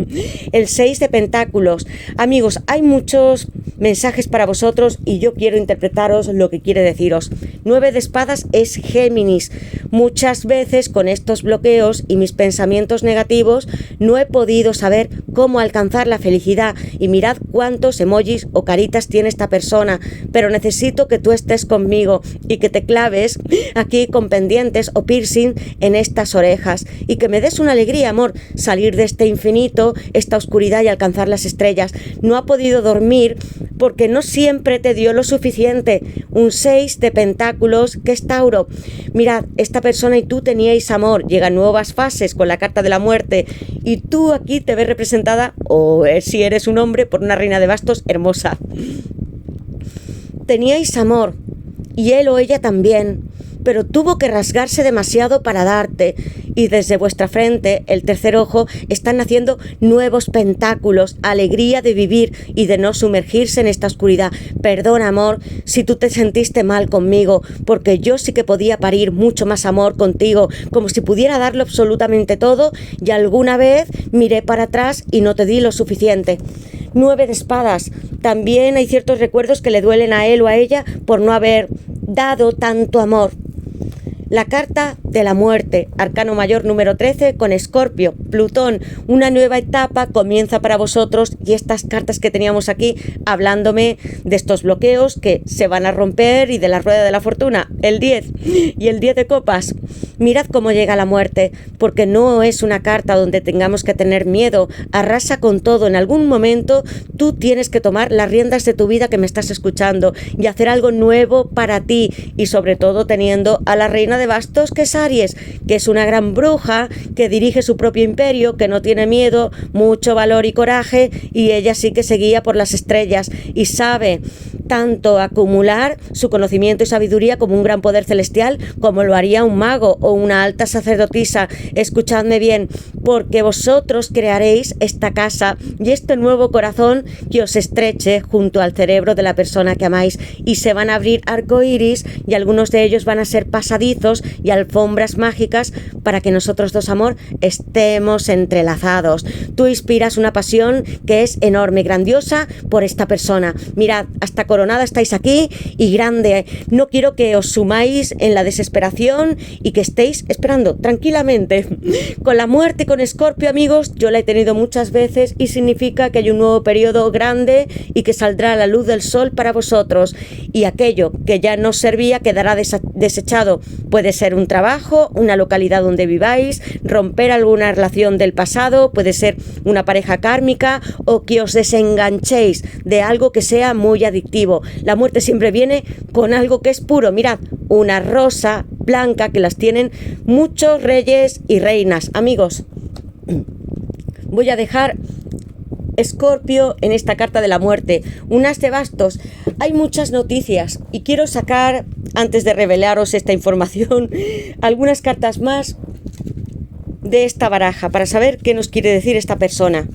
El 6 de pentáculos. Amigos, hay muchos mensajes para vosotros y yo quiero interpretaros lo que quiere deciros. 9 de espadas es Géminis. Muchas veces con estos bloqueos y mis pensamientos negativos no he podido saber cómo alcanzar la felicidad, y mirad cuántos emojis o caritas tiene esta persona, pero necesito que tú estés conmigo y que te claves aquí con pendientes o piercing en estas orejas y que me des una alegría, amor, salir de este infinito, esta oscuridad y alcanzar las estrellas. No ha podido dormir porque no siempre te dio lo suficiente. Un 6 de pentáculos que es Tauro. Mirad, esta persona y tú teníais amor, llegan nuevas fases con la carta de la muerte y tú aquí te ves representada, o si eres un hombre, por una reina de bastos hermosa. Teníais amor y él o ella también, pero tuvo que rasgarse demasiado para darte y desde vuestra frente, el tercer ojo, están naciendo nuevos pentáculos, alegría de vivir y de no sumergirse en esta oscuridad. Perdona, amor, si tú te sentiste mal conmigo, porque yo sí que podía parir mucho más amor contigo, como si pudiera darlo absolutamente todo, y alguna vez miré para atrás y no te di lo suficiente. 9 de espadas. También hay ciertos recuerdos que le duelen a él o a ella por no haber dado tanto amor. La carta de la muerte, arcano mayor número 13 con Escorpio, Plutón, una nueva etapa comienza para vosotros, y estas cartas que teníamos aquí hablándome de estos bloqueos que se van a romper y de la rueda de la fortuna, el 10 y el 10 de copas. Mirad cómo llega la muerte, porque no es una carta donde tengamos que tener miedo, arrasa con todo. En algún momento tú tienes que tomar las riendas de tu vida, que me estás escuchando, y hacer algo nuevo para ti, y sobre todo teniendo a la reina de bastos, que es Aries, que es una gran bruja, que dirige su propio imperio, que no tiene miedo, mucho valor y coraje, y ella sí que se guía por las estrellas y sabe tanto acumular su conocimiento y sabiduría como un gran poder celestial, como lo haría un mago o una alta sacerdotisa. Escuchadme bien, porque vosotros crearéis esta casa y este nuevo corazón que os estreche junto al cerebro de la persona que amáis, y se van a abrir arcoíris, y algunos de ellos van a ser pasadizos y alfombras mágicas para que nosotros dos, amor, estemos entrelazados. Tú inspiras una pasión que es enorme, grandiosa por esta persona. Mirad, hasta coronada estáis aquí, y grande. No quiero que os sumáis en la desesperación y que estéis esperando tranquilamente. Con la muerte, con Escorpio, amigos, yo la he tenido muchas veces, y significa que hay un nuevo periodo grande y que saldrá a la luz del sol para vosotros, y aquello que ya no servía quedará desechado. Puede ser un trabajo, una localidad donde viváis, romper alguna relación del pasado, puede ser una pareja kármica, o que os desenganchéis de algo que sea muy adictivo. La muerte siempre viene con algo que es puro. Mirad, una rosa blanca, que las tienen muchos reyes y reinas. Amigos, voy a dejar Escorpio en esta carta de la muerte. Un as de bastos. Hay muchas noticias y quiero sacar, antes de revelaros esta información, algunas cartas más de esta baraja para saber qué nos quiere decir esta persona.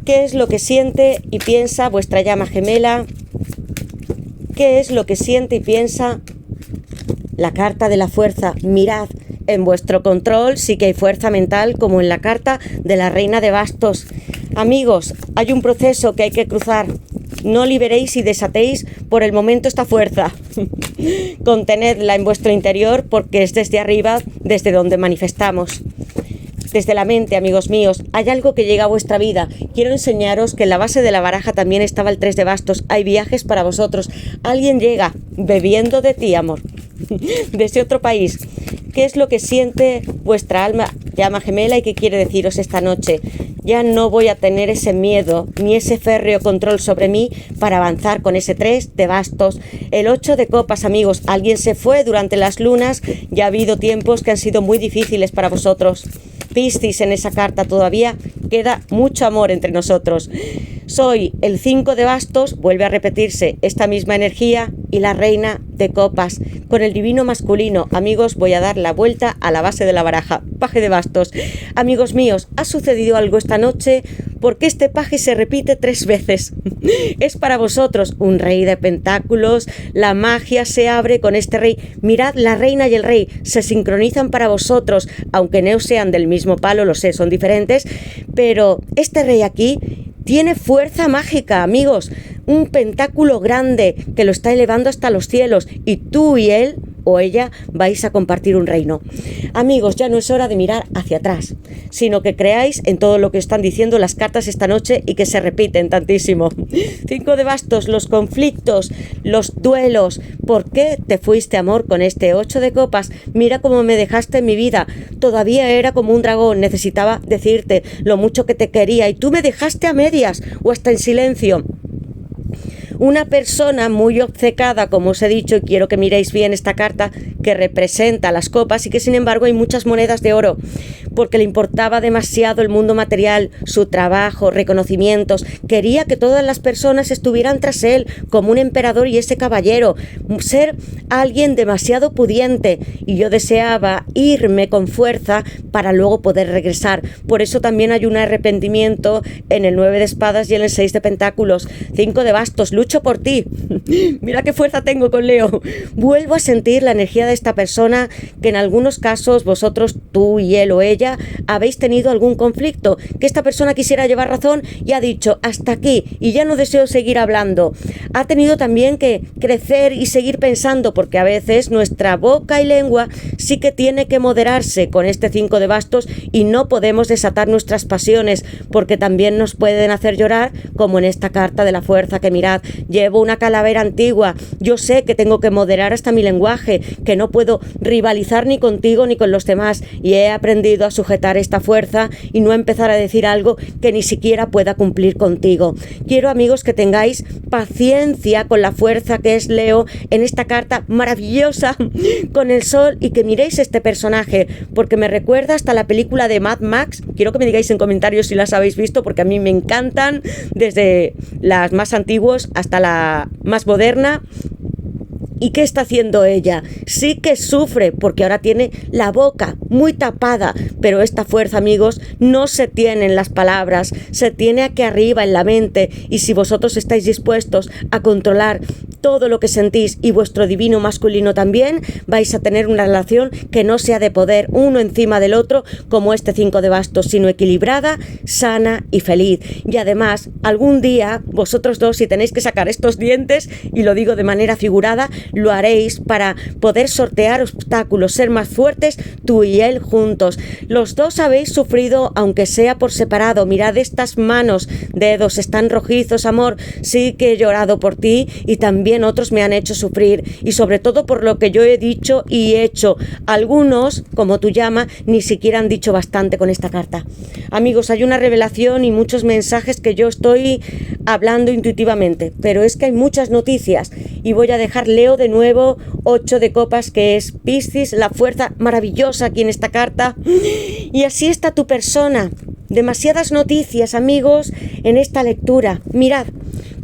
¿Qué es lo que siente y piensa vuestra llama gemela? ¿Qué es lo que siente y piensa la carta de la fuerza? Mirad, en vuestro control sí que hay fuerza mental, como en la carta de la reina de bastos. Amigos, hay un proceso que hay que cruzar. No liberéis y desatéis por el momento esta fuerza. Contenedla en vuestro interior, porque es desde arriba desde donde manifestamos. Desde la mente, amigos míos, hay algo que llega a vuestra vida. Quiero enseñaros que en la base de la baraja también estaba el 3 de bastos. Hay viajes para vosotros. Alguien llega bebiendo de ti, amor, desde otro país. ¿Qué es lo que siente vuestra alma llama gemela y qué quiere deciros esta noche? Ya no voy a tener ese miedo ni ese férreo control sobre mí para avanzar con ese 3 de bastos. El 8 de copas, amigos. Alguien se fue durante las lunas y ha habido tiempos que han sido muy difíciles para vosotros. Piscis, en esa carta todavía queda mucho amor entre nosotros. Soy el 5 de bastos, vuelve a repetirse esta misma energía, y la reina de copas. Con el divino masculino, amigos, voy a dar la vuelta a la base de la baraja. Paje de bastos. Amigos míos, ha sucedido algo esta noche, porque este paje se repite 3 veces. Es para vosotros un rey de pentáculos. La magia se abre con este rey. Mirad, la reina y el rey se sincronizan para vosotros, aunque no sean del mismo palo, lo sé, son diferentes, pero este rey aquí tiene fuerza mágica, amigos. Un pentáculo grande que lo está elevando hasta los cielos, y tú y él o ella vais a compartir un reino. Amigos, ya no es hora de mirar hacia atrás, sino que creáis en todo lo que están diciendo las cartas esta noche y que se repiten tantísimo. 5 de bastos, los conflictos, los duelos. ¿Por qué te fuiste, amor, con este 8 de copas? Mira cómo me dejaste en mi vida. Todavía era como un dragón. Necesitaba decirte lo mucho que te quería y tú me dejaste a medias o hasta en silencio. Una persona muy obcecada, como os he dicho, y quiero que miréis bien esta carta que representa las copas, y que sin embargo hay muchas monedas de oro, porque le importaba demasiado el mundo material, su trabajo, reconocimientos. Quería que todas las personas estuvieran tras él como un emperador y ese caballero, ser alguien demasiado pudiente, y yo deseaba irme con fuerza para luego poder regresar. Por eso también hay un arrepentimiento en el 9 de espadas y en el 6 de pentáculos. 5 de bastos, lucho por ti. Mira qué fuerza tengo con Leo. Vuelvo a sentir la energía de esta persona que en algunos casos vosotros, tú y él o ella, habéis tenido algún conflicto, que esta persona quisiera llevar razón y ha dicho hasta aquí y ya no deseo seguir hablando. Ha tenido también que crecer y seguir pensando, porque a veces nuestra boca y lengua sí que tiene que moderarse con este 5 de bastos y no podemos desatar nuestras pasiones, porque también nos pueden hacer llorar, como en esta carta de la fuerza, que mirad, llevo una calavera antigua, yo sé que tengo que moderar hasta mi lenguaje, que no puedo rivalizar ni contigo ni con los demás, y he aprendido a sujetar esta fuerza y no empezar a decir algo que ni siquiera pueda cumplir contigo. Quiero, amigos, que tengáis paciencia con la fuerza que es Leo en esta carta maravillosa con el sol, y que miréis este personaje porque me recuerda hasta la película de Mad Max. Quiero que me digáis en comentarios si las habéis visto, porque a mí me encantan, desde las más antiguas hasta la más moderna. ¿Y qué está haciendo ella? Sí que sufre porque ahora tiene la boca muy tapada, pero esta fuerza, amigos, no se tiene en las palabras, se tiene aquí arriba en la mente, y si vosotros estáis dispuestos a controlar todo lo que sentís y vuestro divino masculino también, vais a tener una relación que no sea de poder uno encima del otro como este 5 de bastos, sino equilibrada, sana y feliz. Y además, algún día vosotros dos, si tenéis que sacar estos dientes, y lo digo de manera figurada, lo haréis para poder sortear obstáculos, ser más fuertes tú y él juntos. Los dos habéis sufrido, aunque sea por separado. Mirad estas manos, dedos, están rojizos, amor. Sí que he llorado por ti y también otros me han hecho sufrir, y sobre todo por lo que yo he dicho y hecho. Algunos, como tu llama, ni siquiera han dicho bastante con esta carta. Amigos, hay una revelación y muchos mensajes que yo estoy hablando intuitivamente, pero es que hay muchas noticias, y voy a dejar Leo de nuevo, 8 de copas, que es Piscis, la fuerza maravillosa aquí en esta carta. Y así está tu persona. Demasiadas noticias, amigos, en esta lectura. Mirad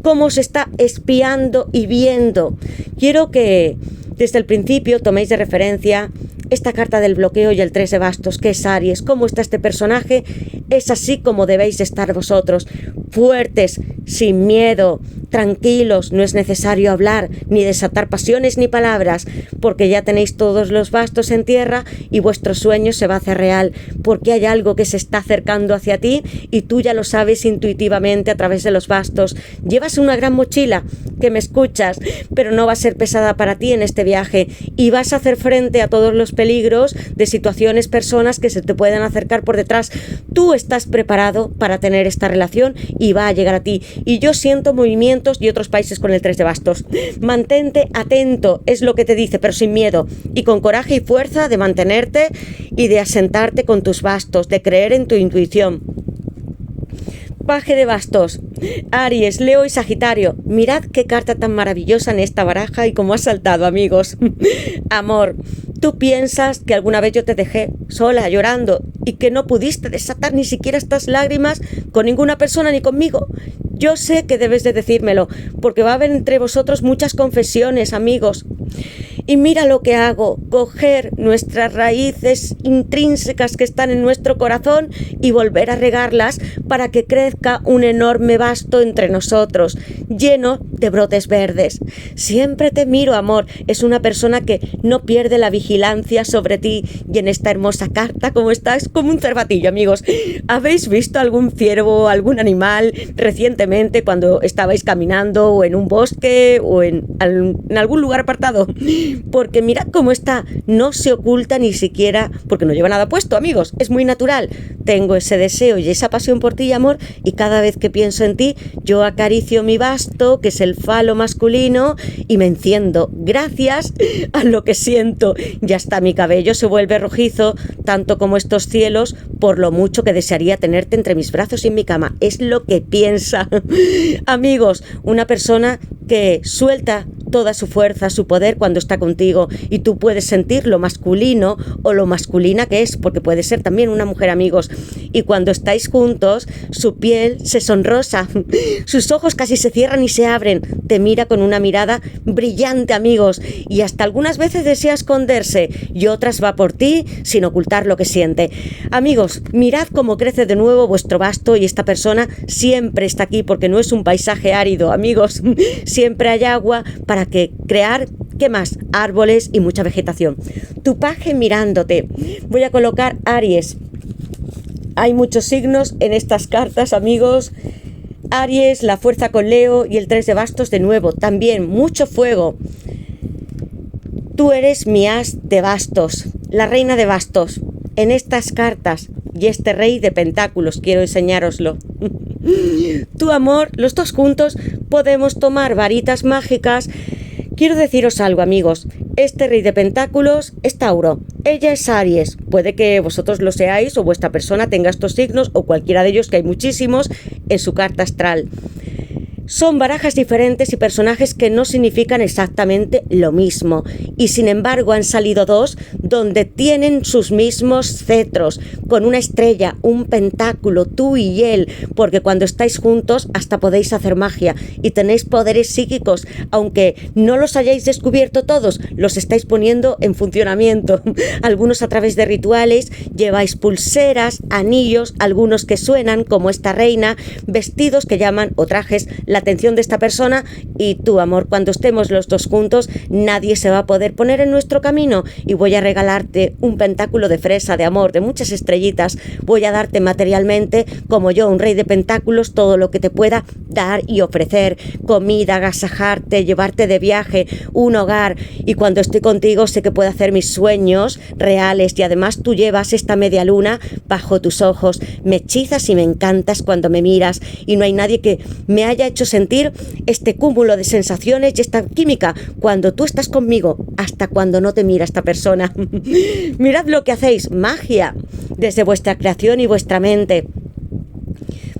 cómo se está espiando y viendo. Quiero que desde el principio toméis de referencia esta carta del bloqueo y el 3 de bastos, que es Aries. ¿Cómo está este personaje? Es así como debéis estar vosotros, fuertes, sin miedo, tranquilos. No es necesario hablar, ni desatar pasiones ni palabras, porque ya tenéis todos los bastos en tierra y vuestro sueño se va a hacer real, porque hay algo que se está acercando hacia ti y tú ya lo sabes intuitivamente a través de los bastos. Llevas una gran mochila, que me escuchas, pero no va a ser pesada para ti en este viaje, y vas a hacer frente a todos los peligros de situaciones, personas que se te puedan acercar por detrás. Tú estás preparado para tener esta relación y va a llegar a ti, y yo siento movimientos y otros países con el 3 de bastos. Mantente atento, es lo que te dice, pero sin miedo y con coraje y fuerza de mantenerte y de asentarte con tus bastos, de creer en tu intuición. Paje de bastos, Aries, Leo y Sagitario. Mirad qué carta tan maravillosa en esta baraja y cómo ha saltado, amigos. Amor, tú piensas que alguna vez yo te dejé sola llorando y que no pudiste desatar ni siquiera estas lágrimas con ninguna persona ni conmigo. Yo sé que debes de decírmelo, porque va a haber entre vosotros muchas confesiones, amigos. Y mira lo que hago, coger nuestras raíces intrínsecas que están en nuestro corazón y volver a regarlas para que crezca un enorme basto entre nosotros, lleno de brotes verdes. Siempre te miro, amor, es una persona que no pierde la vigilancia sobre ti, y en esta hermosa carta, como estás, como un cervatillo, amigos. ¿Habéis visto algún ciervo, algún animal recientemente cuando estabais caminando o en un bosque o en algún lugar apartado? Porque mirad cómo está, no se oculta ni siquiera, porque no lleva nada puesto, amigos, es muy natural. Tengo ese deseo y esa pasión por ti, amor, y cada vez que pienso en ti, yo acaricio mi basto, que es el falo masculino, y me enciendo gracias a lo que siento. Ya está, mi cabello se vuelve rojizo, tanto como estos cielos, por lo mucho que desearía tenerte entre mis brazos y en mi cama. Es lo que piensa. Amigos, una persona que suelta toda su fuerza, su poder cuando está contigo, y tú puedes sentir lo masculino o lo masculina que es, porque puede ser también una mujer, amigos, y cuando estáis juntos, su piel se sonrosa, sus ojos casi se cierran y se abren, te mira con una mirada brillante, amigos, y hasta algunas veces desea esconderse, y otras va por ti sin ocultar lo que siente. Amigos, mirad cómo crece de nuevo vuestro basto, y esta persona siempre está aquí porque no es un paisaje árido, amigos, siempre hay agua para crear, ¿qué más? Árboles y mucha vegetación. Tu paje mirándote. Voy a colocar Aries. Hay muchos signos en estas cartas, amigos. Aries, la fuerza con Leo y el 3 de bastos de nuevo. También mucho fuego. Tú eres mi as de bastos, la reina de bastos. En estas cartas y este rey de pentáculos, quiero enseñároslo. Tu amor, los dos juntos podemos tomar varitas mágicas. Quiero deciros algo, amigos. Este rey de pentáculos es Tauro. Ella es Aries. Puede que vosotros lo seáis o vuestra persona tenga estos signos o cualquiera de ellos, que hay muchísimos en su carta astral. Son barajas diferentes y personajes que no significan exactamente lo mismo, y sin embargo han salido dos donde tienen sus mismos cetros, con una estrella, un pentáculo, tú y él, porque cuando estáis juntos hasta podéis hacer magia y tenéis poderes psíquicos, aunque no los hayáis descubierto todos, los estáis poniendo en funcionamiento. Algunos a través de rituales, lleváis pulseras, anillos, algunos que suenan como esta reina, vestidos que llaman o trajes la atención de esta persona, y tú, amor, cuando estemos los dos juntos, nadie se va a poder poner en nuestro camino, y voy a regalarte un pentáculo de fresa, de amor, de muchas estrellitas. Voy a darte materialmente, como yo, un rey de pentáculos, todo lo que te pueda dar y ofrecer: comida, agasajarte, llevarte de viaje, un hogar, y cuando estoy contigo sé que puedo hacer mis sueños reales, y además tú llevas esta media luna bajo tus ojos, me hechizas y me encantas cuando me miras, y no hay nadie que me haya hecho sentir este cúmulo de sensaciones y esta química cuando tú estás conmigo, hasta cuando no te mira esta persona. Mirad lo que hacéis, magia, desde vuestra creación y vuestra mente.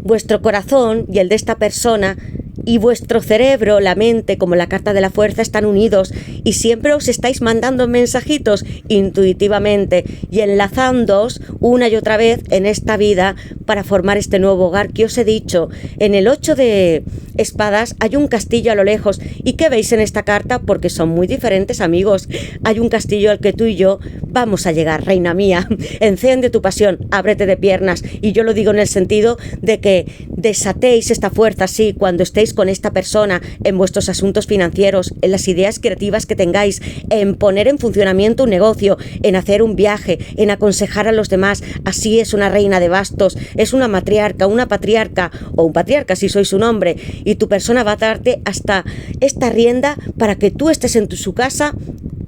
Vuestro corazón y el de esta persona y vuestro cerebro, la mente, como la carta de la fuerza, están unidos, y siempre os estáis mandando mensajitos intuitivamente y enlazándoos una y otra vez en esta vida para formar este nuevo hogar que os he dicho. En el 8 de espadas hay un castillo a lo lejos. ¿Y qué veis en esta carta? Porque son muy diferentes, amigos. Hay un castillo al que tú y yo vamos a llegar, reina mía. Enciende tu pasión, ábrete de piernas, y yo lo digo en el sentido de que desatéis esta fuerza, sí, cuando estéis con esta persona, en vuestros asuntos financieros, en las ideas creativas que tengáis, en poner en funcionamiento un negocio, en hacer un viaje, en aconsejar a los demás. Así es una reina de bastos, es una matriarca, una patriarca o un patriarca si sois un hombre, y tu persona va a darte hasta esta rienda para que tú estés en su casa,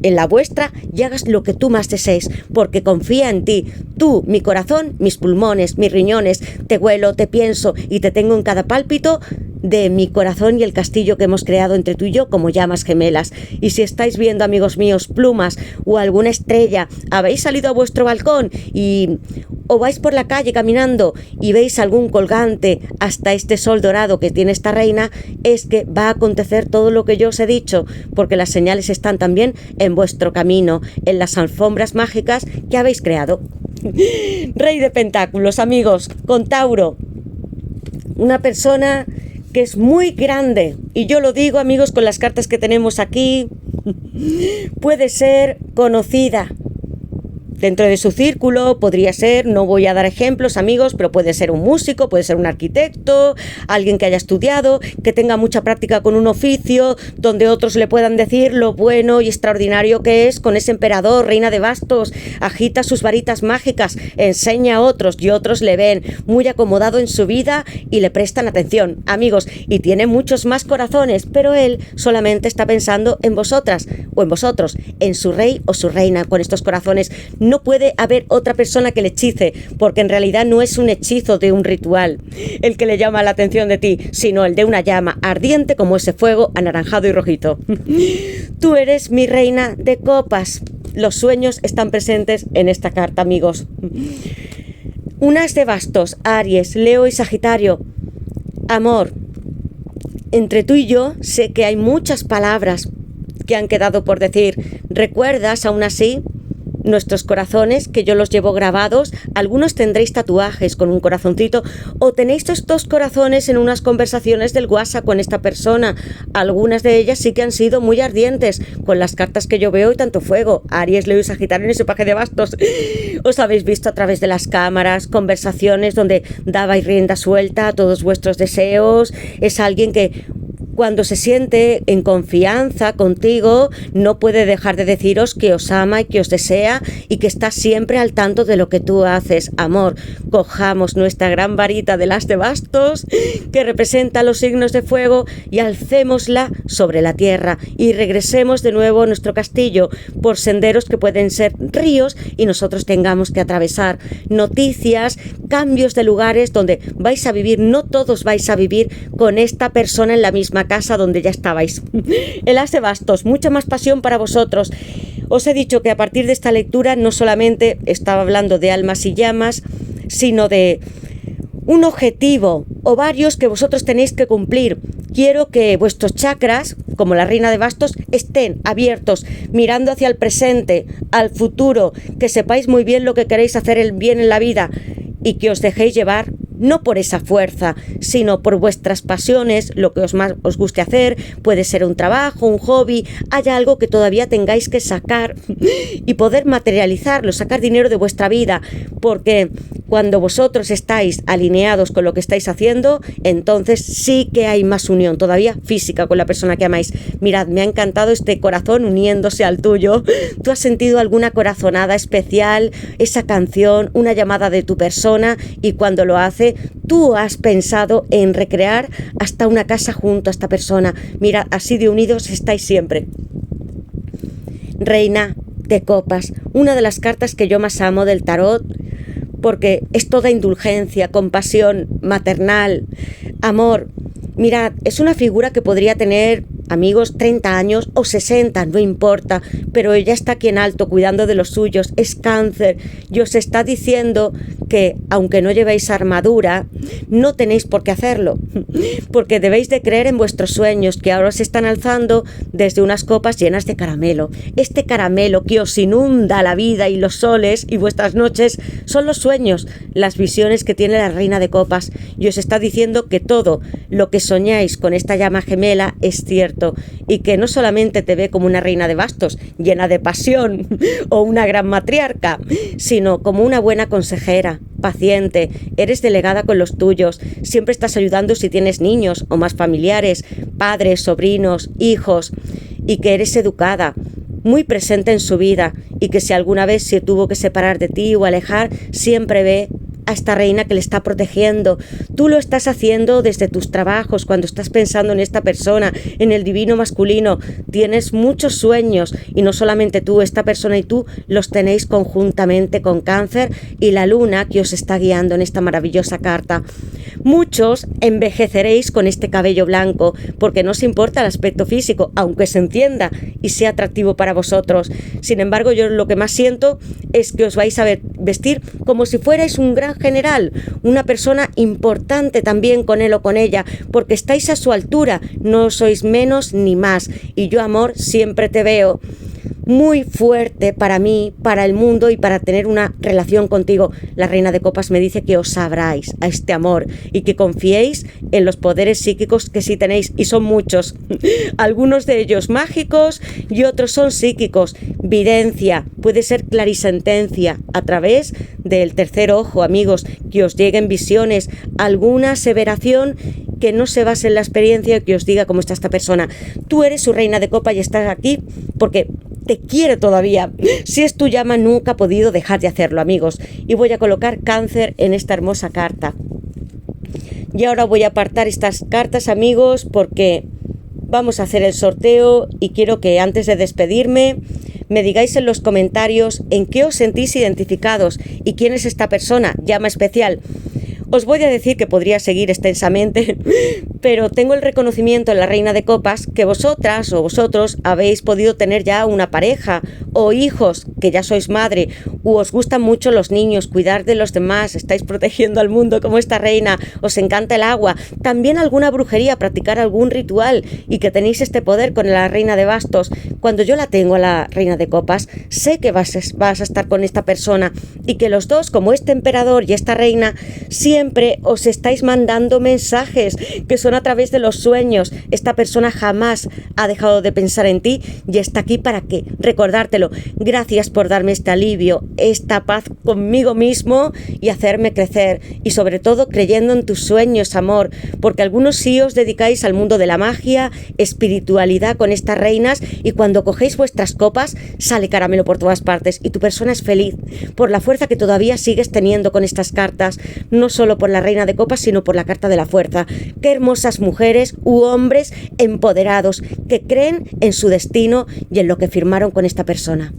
en la vuestra, y hagas lo que tú más desees, porque confía en ti. Tú, mi corazón, mis pulmones, mis riñones, te huelo, te pienso y te tengo en cada pálpito de mi corazón y el castillo que hemos creado entre tú y yo como llamas gemelas. Y si estáis viendo, amigos míos, plumas o alguna estrella, habéis salido a vuestro balcón o vais por la calle caminando y veis algún colgante hasta este sol dorado que tiene esta reina, es que va a acontecer todo lo que yo os he dicho, porque las señales están también en vuestro camino, en las alfombras mágicas que habéis creado. Rey de pentáculos, amigos, con Tauro, una persona que es muy grande, y yo lo digo, amigos, con las cartas que tenemos aquí, puede ser conocida dentro de su círculo, podría ser, no voy a dar ejemplos, amigos, pero puede ser un músico, puede ser un arquitecto, alguien que haya estudiado, que tenga mucha práctica con un oficio, donde otros le puedan decir lo bueno y extraordinario que es con ese emperador, reina de bastos, agita sus varitas mágicas, enseña a otros y otros le ven muy acomodado en su vida y le prestan atención, amigos, y tiene muchos más corazones, pero él solamente está pensando en vosotras o en vosotros, en su rey o su reina con estos corazones. No puede haber otra persona que le hechice, porque en realidad no es un hechizo de un ritual el que le llama la atención de ti, sino el de una llama ardiente como ese fuego anaranjado y rojito. Tú eres mi reina de copas. Los sueños están presentes en esta carta, amigos. Un as de bastos, Aries, Leo y Sagitario. Amor, entre tú y yo sé que hay muchas palabras, que han quedado por decir. ¿Recuerdas aún así nuestros corazones, que yo los llevo grabados? Algunos tendréis tatuajes con un corazoncito, o tenéis estos corazones en unas conversaciones del WhatsApp con esta persona. Algunas de ellas sí que han sido muy ardientes, con las cartas que yo veo y tanto fuego. Aries, Leo y Sagitario en ese paje de bastos. Os habéis visto a través de las cámaras, conversaciones donde dabais rienda suelta a todos vuestros deseos. Es alguien que cuando se siente en confianza contigo, no puede dejar de deciros que os ama y que os desea y que está siempre al tanto de lo que tú haces. Amor, cojamos nuestra gran varita del as de bastos, que representa los signos de fuego, y alcémosla sobre la tierra y regresemos de nuevo a nuestro castillo por senderos que pueden ser ríos y nosotros tengamos que atravesar. Noticias, cambios de lugares donde vais a vivir. No todos vais a vivir con esta persona en la misma casa donde ya estabais. El as de bastos, mucha más pasión para vosotros. Os he dicho que a partir de esta lectura no solamente estaba hablando de almas y llamas, sino de un objetivo o varios que vosotros tenéis que cumplir. Quiero que vuestros chakras, como la reina de bastos, estén abiertos, mirando hacia el presente, al futuro, que sepáis muy bien lo que queréis hacer el bien en la vida y que os dejéis llevar no por esa fuerza, sino por vuestras pasiones, lo que más os guste hacer. Puede ser un trabajo, un hobby, haya algo que todavía tengáis que sacar y poder materializarlo, sacar dinero de vuestra vida, porque cuando vosotros estáis alineados con lo que estáis haciendo, entonces sí que hay más unión todavía física con la persona que amáis. Mirad, me ha encantado este corazón uniéndose al tuyo. ¿Tú has sentido alguna corazonada especial, esa canción, una llamada de tu persona? Y cuando lo hace, tú has pensado en recrear hasta una casa junto a esta persona. Mira, así de unidos estáis siempre. Reina de copas, una de las cartas que yo más amo del tarot, porque es toda indulgencia, compasión maternal, amor. Mirad, es una figura que podría tener, amigos, 30 años o 60, no importa, pero ella está aquí en alto cuidando de los suyos, es Cáncer, y os está diciendo que, aunque no llevéis armadura, no tenéis por qué hacerlo, porque debéis de creer en vuestros sueños, que ahora se están alzando desde unas copas llenas de caramelo. Este caramelo que os inunda la vida y los soles y vuestras noches son los sueños, las visiones que tiene la reina de copas, y os está diciendo que todo lo que soñáis con esta llama gemela es cierto, y que no solamente te ve como una reina de bastos llena de pasión o una gran matriarca, sino como una buena consejera, paciente. Eres delegada con los tuyos, siempre estás ayudando si tienes niños o más familiares, padres, sobrinos, hijos, y que eres educada, muy presente en su vida, y que si alguna vez se tuvo que separar de ti o alejar, siempre ve a esta reina que le está protegiendo. Tú lo estás haciendo desde tus trabajos, cuando estás pensando en esta persona, en el divino masculino. Tienes muchos sueños, y no solamente tú, esta persona y tú los tenéis conjuntamente con Cáncer y la luna que os está guiando en esta maravillosa carta. Muchos envejeceréis con este cabello blanco, porque no os importa el aspecto físico, aunque se entienda y sea atractivo para vosotros. Sin embargo, yo lo que más siento es que os vais a vestir como si fuerais un gran general, una persona importante también con él o con ella, porque estáis a su altura, no sois menos ni más. Y yo, amor, siempre te veo muy fuerte para mí, para el mundo y para tener una relación contigo. La reina de copas me dice que os abráis a este amor y que confiéis en los poderes psíquicos que sí tenéis, y son muchos. Algunos de ellos mágicos y otros son psíquicos. Videncia, puede ser clarisentencia a través del tercer ojo, amigos, que os lleguen visiones, alguna aseveración que no se base en la experiencia, que os diga cómo está esta persona. Tú eres su reina de copa y estás aquí porque te quiere todavía. Si es tu llama, nunca ha podido dejar de hacerlo, amigos. Y voy a colocar Cáncer en esta hermosa carta. Y ahora voy a apartar estas cartas, amigos, porque vamos a hacer el sorteo, y quiero que antes de despedirme me digáis en los comentarios en qué os sentís identificados y quién es esta persona, llama especial. Os voy a decir que podría seguir extensamente, pero tengo el reconocimiento en la Reina de Copas que vosotras o vosotros habéis podido tener ya una pareja o hijos, que ya sois madre, o os gustan mucho los niños, cuidar de los demás, estáis protegiendo al mundo como esta reina, os encanta el agua, también alguna brujería, practicar algún ritual y que tenéis este poder con la Reina de Bastos. Cuando yo la tengo a la Reina de Copas, sé que vas a estar con esta persona y que los dos, como este emperador y esta reina, siempre os estáis mandando mensajes que son a través de los sueños. Esta persona jamás ha dejado de pensar en ti y está aquí para qué, recordártelo. Gracias por darme este alivio, esta paz conmigo mismo y hacerme crecer, y sobre todo creyendo en tus sueños, amor, porque algunos sí os dedicáis al mundo de la magia, espiritualidad con estas reinas, y cuando cogéis vuestras copas sale caramelo por todas partes y tu persona es feliz por la fuerza que todavía sigues teniendo con estas cartas, no solo por la Reina de Copas sino por la carta de la fuerza. Qué hermosas mujeres u hombres empoderados que creen en su destino y en lo que firmaron con esta persona.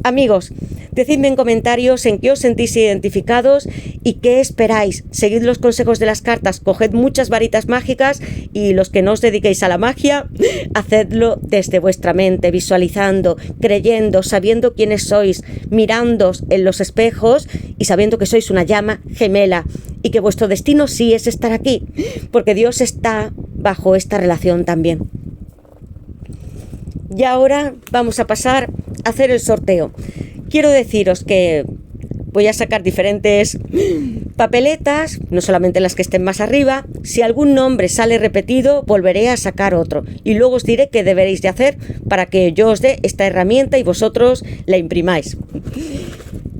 Amigos, decidme en comentarios en qué os sentís identificados y qué esperáis. Seguid los consejos de las cartas, coged muchas varitas mágicas, y los que no os dediquéis a la magia, hacedlo desde vuestra mente, visualizando, creyendo, sabiendo quiénes sois, mirándoos en los espejos y sabiendo que sois una llama gemela y que vuestro destino sí es estar aquí, porque Dios está bajo esta relación también. Y ahora vamos a pasar a hacer el sorteo. Quiero deciros que voy a sacar diferentes papeletas, no solamente las que estén más arriba. Si algún nombre sale repetido, volveré a sacar otro. Y luego os diré qué deberéis de hacer para que yo os dé esta herramienta y vosotros la imprimáis.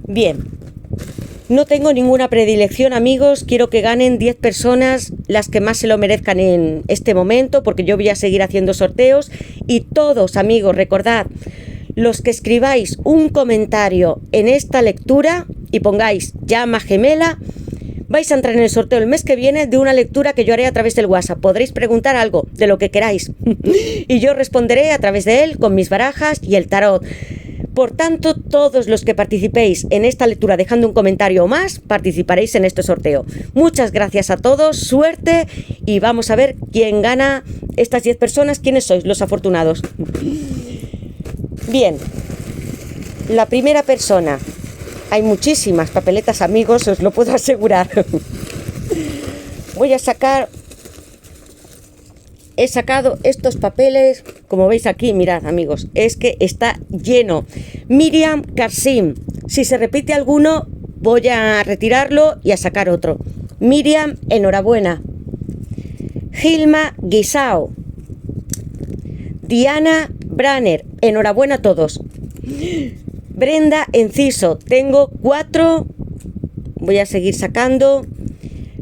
Bien. No tengo ninguna predilección, amigos. Quiero que ganen 10 personas, las que más se lo merezcan en este momento, porque yo voy a seguir haciendo sorteos. Y todos, amigos, recordad, los que escribáis un comentario en esta lectura y pongáis llama gemela, vais a entrar en el sorteo el mes que viene de una lectura que yo haré a través del WhatsApp. Podréis preguntar algo de lo que queráis y yo responderé a través de él con mis barajas y el tarot. Por tanto, todos los que participéis en esta lectura dejando un comentario o más, participaréis en este sorteo. Muchas gracias a todos, suerte, y vamos a ver quién gana estas 10 personas, quiénes sois los afortunados. Bien, la primera persona, hay muchísimas papeletas, amigos, os lo puedo asegurar. Voy a sacar... He sacado estos papeles, como veis aquí, mirad, amigos, es que está lleno. Miriam Karsim, si se repite alguno, voy a retirarlo y a sacar otro. Miriam, enhorabuena. Gilma Guisao. Diana Branner, enhorabuena a todos. Brenda Enciso, tengo 4, voy a seguir sacando.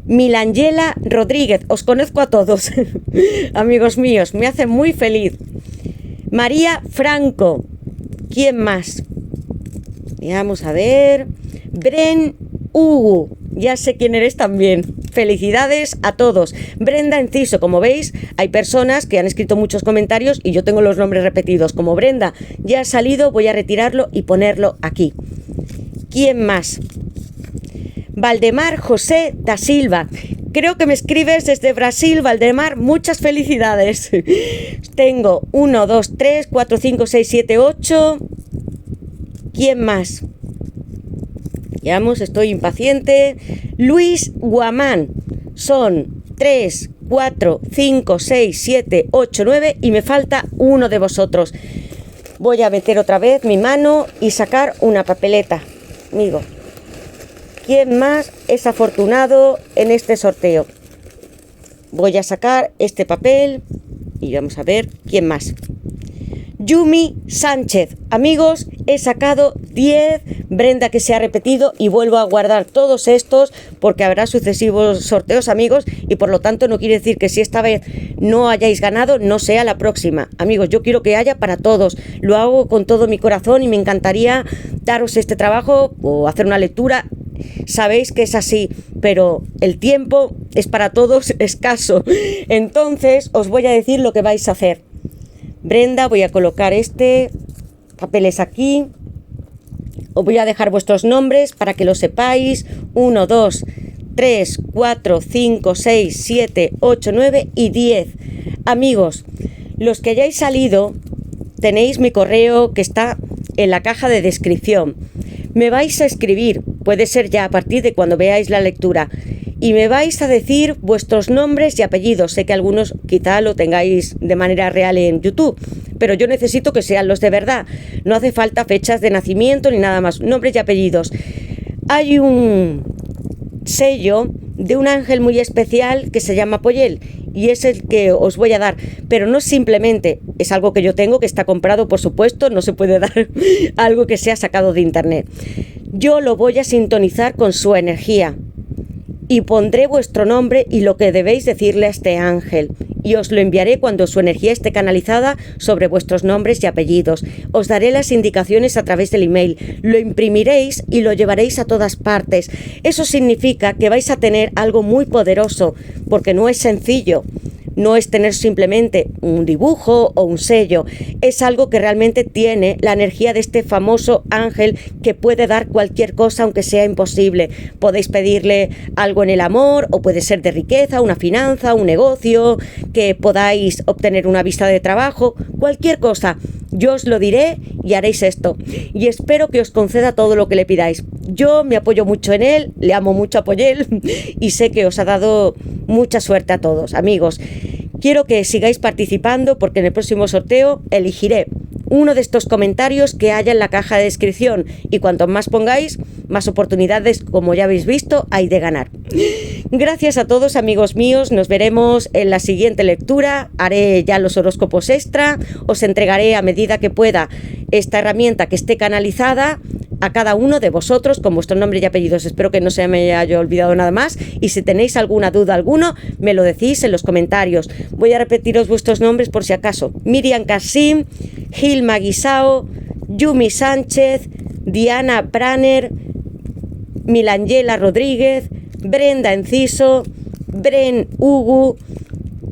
Milangela Rodríguez, os conozco a todos, amigos míos, me hace muy feliz. María Franco, ¿quién más? Vamos a ver. Bren Hugo, ya sé quién eres también. Felicidades a todos. Brenda Enciso, como veis, hay personas que han escrito muchos comentarios y yo tengo los nombres repetidos. Como Brenda ya ha salido, voy a retirarlo y ponerlo aquí. ¿Quién más? Valdemar José da Silva. Creo que me escribes desde Brasil, Valdemar. Muchas felicidades. Tengo 1, 2, 3, 4, 5, 6, 7, 8. ¿Quién más? Veamos, estoy impaciente. Luis Guamán. Son 3, 4, 5, 6, 7, 8, 9 y me falta uno de vosotros. Voy a meter otra vez mi mano y sacar una papeleta, amigo. ¿Quién más es afortunado en este sorteo? Voy a sacar este papel y vamos a ver quién más. Yumi Sánchez. Amigos, he sacado 10. Brenda, que se ha repetido, y vuelvo a guardar todos estos porque habrá sucesivos sorteos, amigos, y por lo tanto no quiere decir que si esta vez no hayáis ganado, no sea la próxima. Amigos, yo quiero que haya para todos. Lo hago con todo mi corazón y me encantaría daros este trabajo o hacer una lectura. Sabéis que es así, pero el tiempo es para todos escaso. Entonces os voy a decir lo que vais a hacer. Brenda, voy a colocar papeles aquí. Os voy a dejar vuestros nombres para que lo sepáis. 1, 2, 3, 4, 5, 6, 7, 8, 9 y 10. Amigos, los que hayáis salido, tenéis mi correo que está en la caja de descripción. Me vais a escribir, puede ser ya a partir de cuando veáis la lectura, y me vais a decir vuestros nombres y apellidos. Sé que algunos quizá lo tengáis de manera real en YouTube, pero yo necesito que sean los de verdad. No hace falta fechas de nacimiento ni nada más, nombres y apellidos. Hay un sello de un ángel muy especial que se llama Poyel, y es el que os voy a dar, pero no simplemente es algo que yo tengo, que está comprado, por supuesto, no se puede dar algo que sea sacado de internet. Yo lo voy a sintonizar con su energía y pondré vuestro nombre y lo que debéis decirle a este ángel, y os lo enviaré cuando su energía esté canalizada sobre vuestros nombres y apellidos. Os daré las indicaciones a través del email, lo imprimiréis y lo llevaréis a todas partes. Eso significa que vais a tener algo muy poderoso, porque no es sencillo. No es tener simplemente un dibujo o un sello, es algo que realmente tiene la energía de este famoso ángel que puede dar cualquier cosa aunque sea imposible. Podéis pedirle algo en el amor, o puede ser de riqueza, una finanza, un negocio, que podáis obtener una visa de trabajo, cualquier cosa. Yo os lo diré y haréis esto. Y espero que os conceda todo lo que le pidáis. Yo me apoyo mucho en él, le amo mucho a Poyel y sé que os ha dado mucha suerte a todos, amigos. Quiero que sigáis participando porque en el próximo sorteo elegiré uno de estos comentarios que haya en la caja de descripción, y cuanto más pongáis, más oportunidades, como ya habéis visto, hay de ganar. Gracias a todos, amigos míos, nos veremos en la siguiente lectura. Haré ya los horóscopos extra, os entregaré a medida que pueda esta herramienta que esté canalizada a cada uno de vosotros con vuestro nombre y apellidos. Espero que no se me haya olvidado nada más, y si tenéis alguna duda alguno, me lo decís en los comentarios. Voy a repetiros vuestros nombres por si acaso: Miriam Kasim, Gilma Guisao, Yumi Sánchez, Diana Praner, Milangela Rodríguez, Brenda Enciso, Bren Hugo,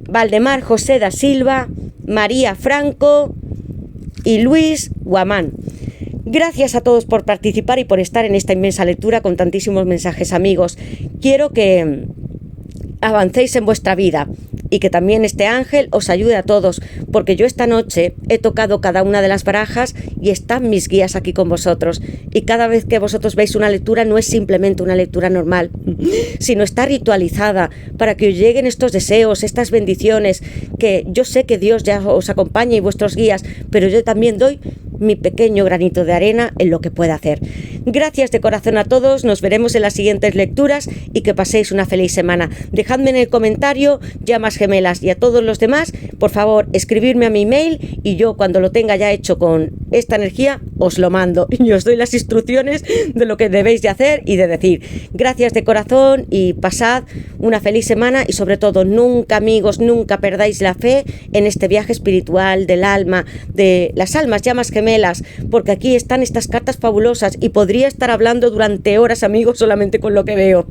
Valdemar José da Silva, María Franco y Luis Guamán. Gracias a todos por participar y por estar en esta inmensa lectura con tantísimos mensajes, amigos. Quiero que avancéis en vuestra vida y que también este ángel os ayude a todos, porque yo esta noche he tocado cada una de las barajas y están mis guías aquí con vosotros, y cada vez que vosotros veis una lectura no es simplemente una lectura normal, sino está ritualizada para que os lleguen estos deseos, estas bendiciones, que yo sé que Dios ya os acompaña y vuestros guías, pero yo también doy mi pequeño granito de arena en lo que pueda hacer. Gracias de corazón a todos, nos veremos en las siguientes lecturas y que paséis una feliz semana. Dejadme en el comentario llamas gemelas, y a todos los demás, por favor, escribirme a mi email y yo, cuando lo tenga ya hecho con esta energía, os lo mando y os doy las instrucciones de lo que debéis de hacer y de decir. Gracias de corazón y pasad una feliz semana, y sobre todo nunca, amigos, nunca perdáis la fe en este viaje espiritual del alma, de las almas llamas gemelas, porque aquí están estas cartas fabulosas y podría estar hablando durante horas, amigos, solamente con lo que veo,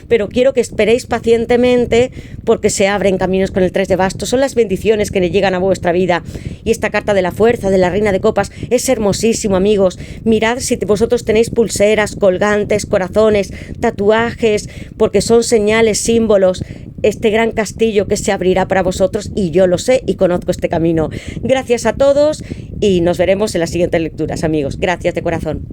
pero quiero que esperéis pacientemente porque se abren caminos con el 3 de bastos. Son las bendiciones que le llegan a vuestra vida, y esta carta de la fuerza de la reina de copas es hermosísimo, amigos. Mirad si vosotros tenéis pulseras, colgantes, corazones, tatuajes, porque son señales, símbolos, este gran castillo que se abrirá para vosotros, y yo lo sé y conozco este camino. Gracias a todos y nos veremos en las siguientes lecturas, amigos. Gracias de corazón.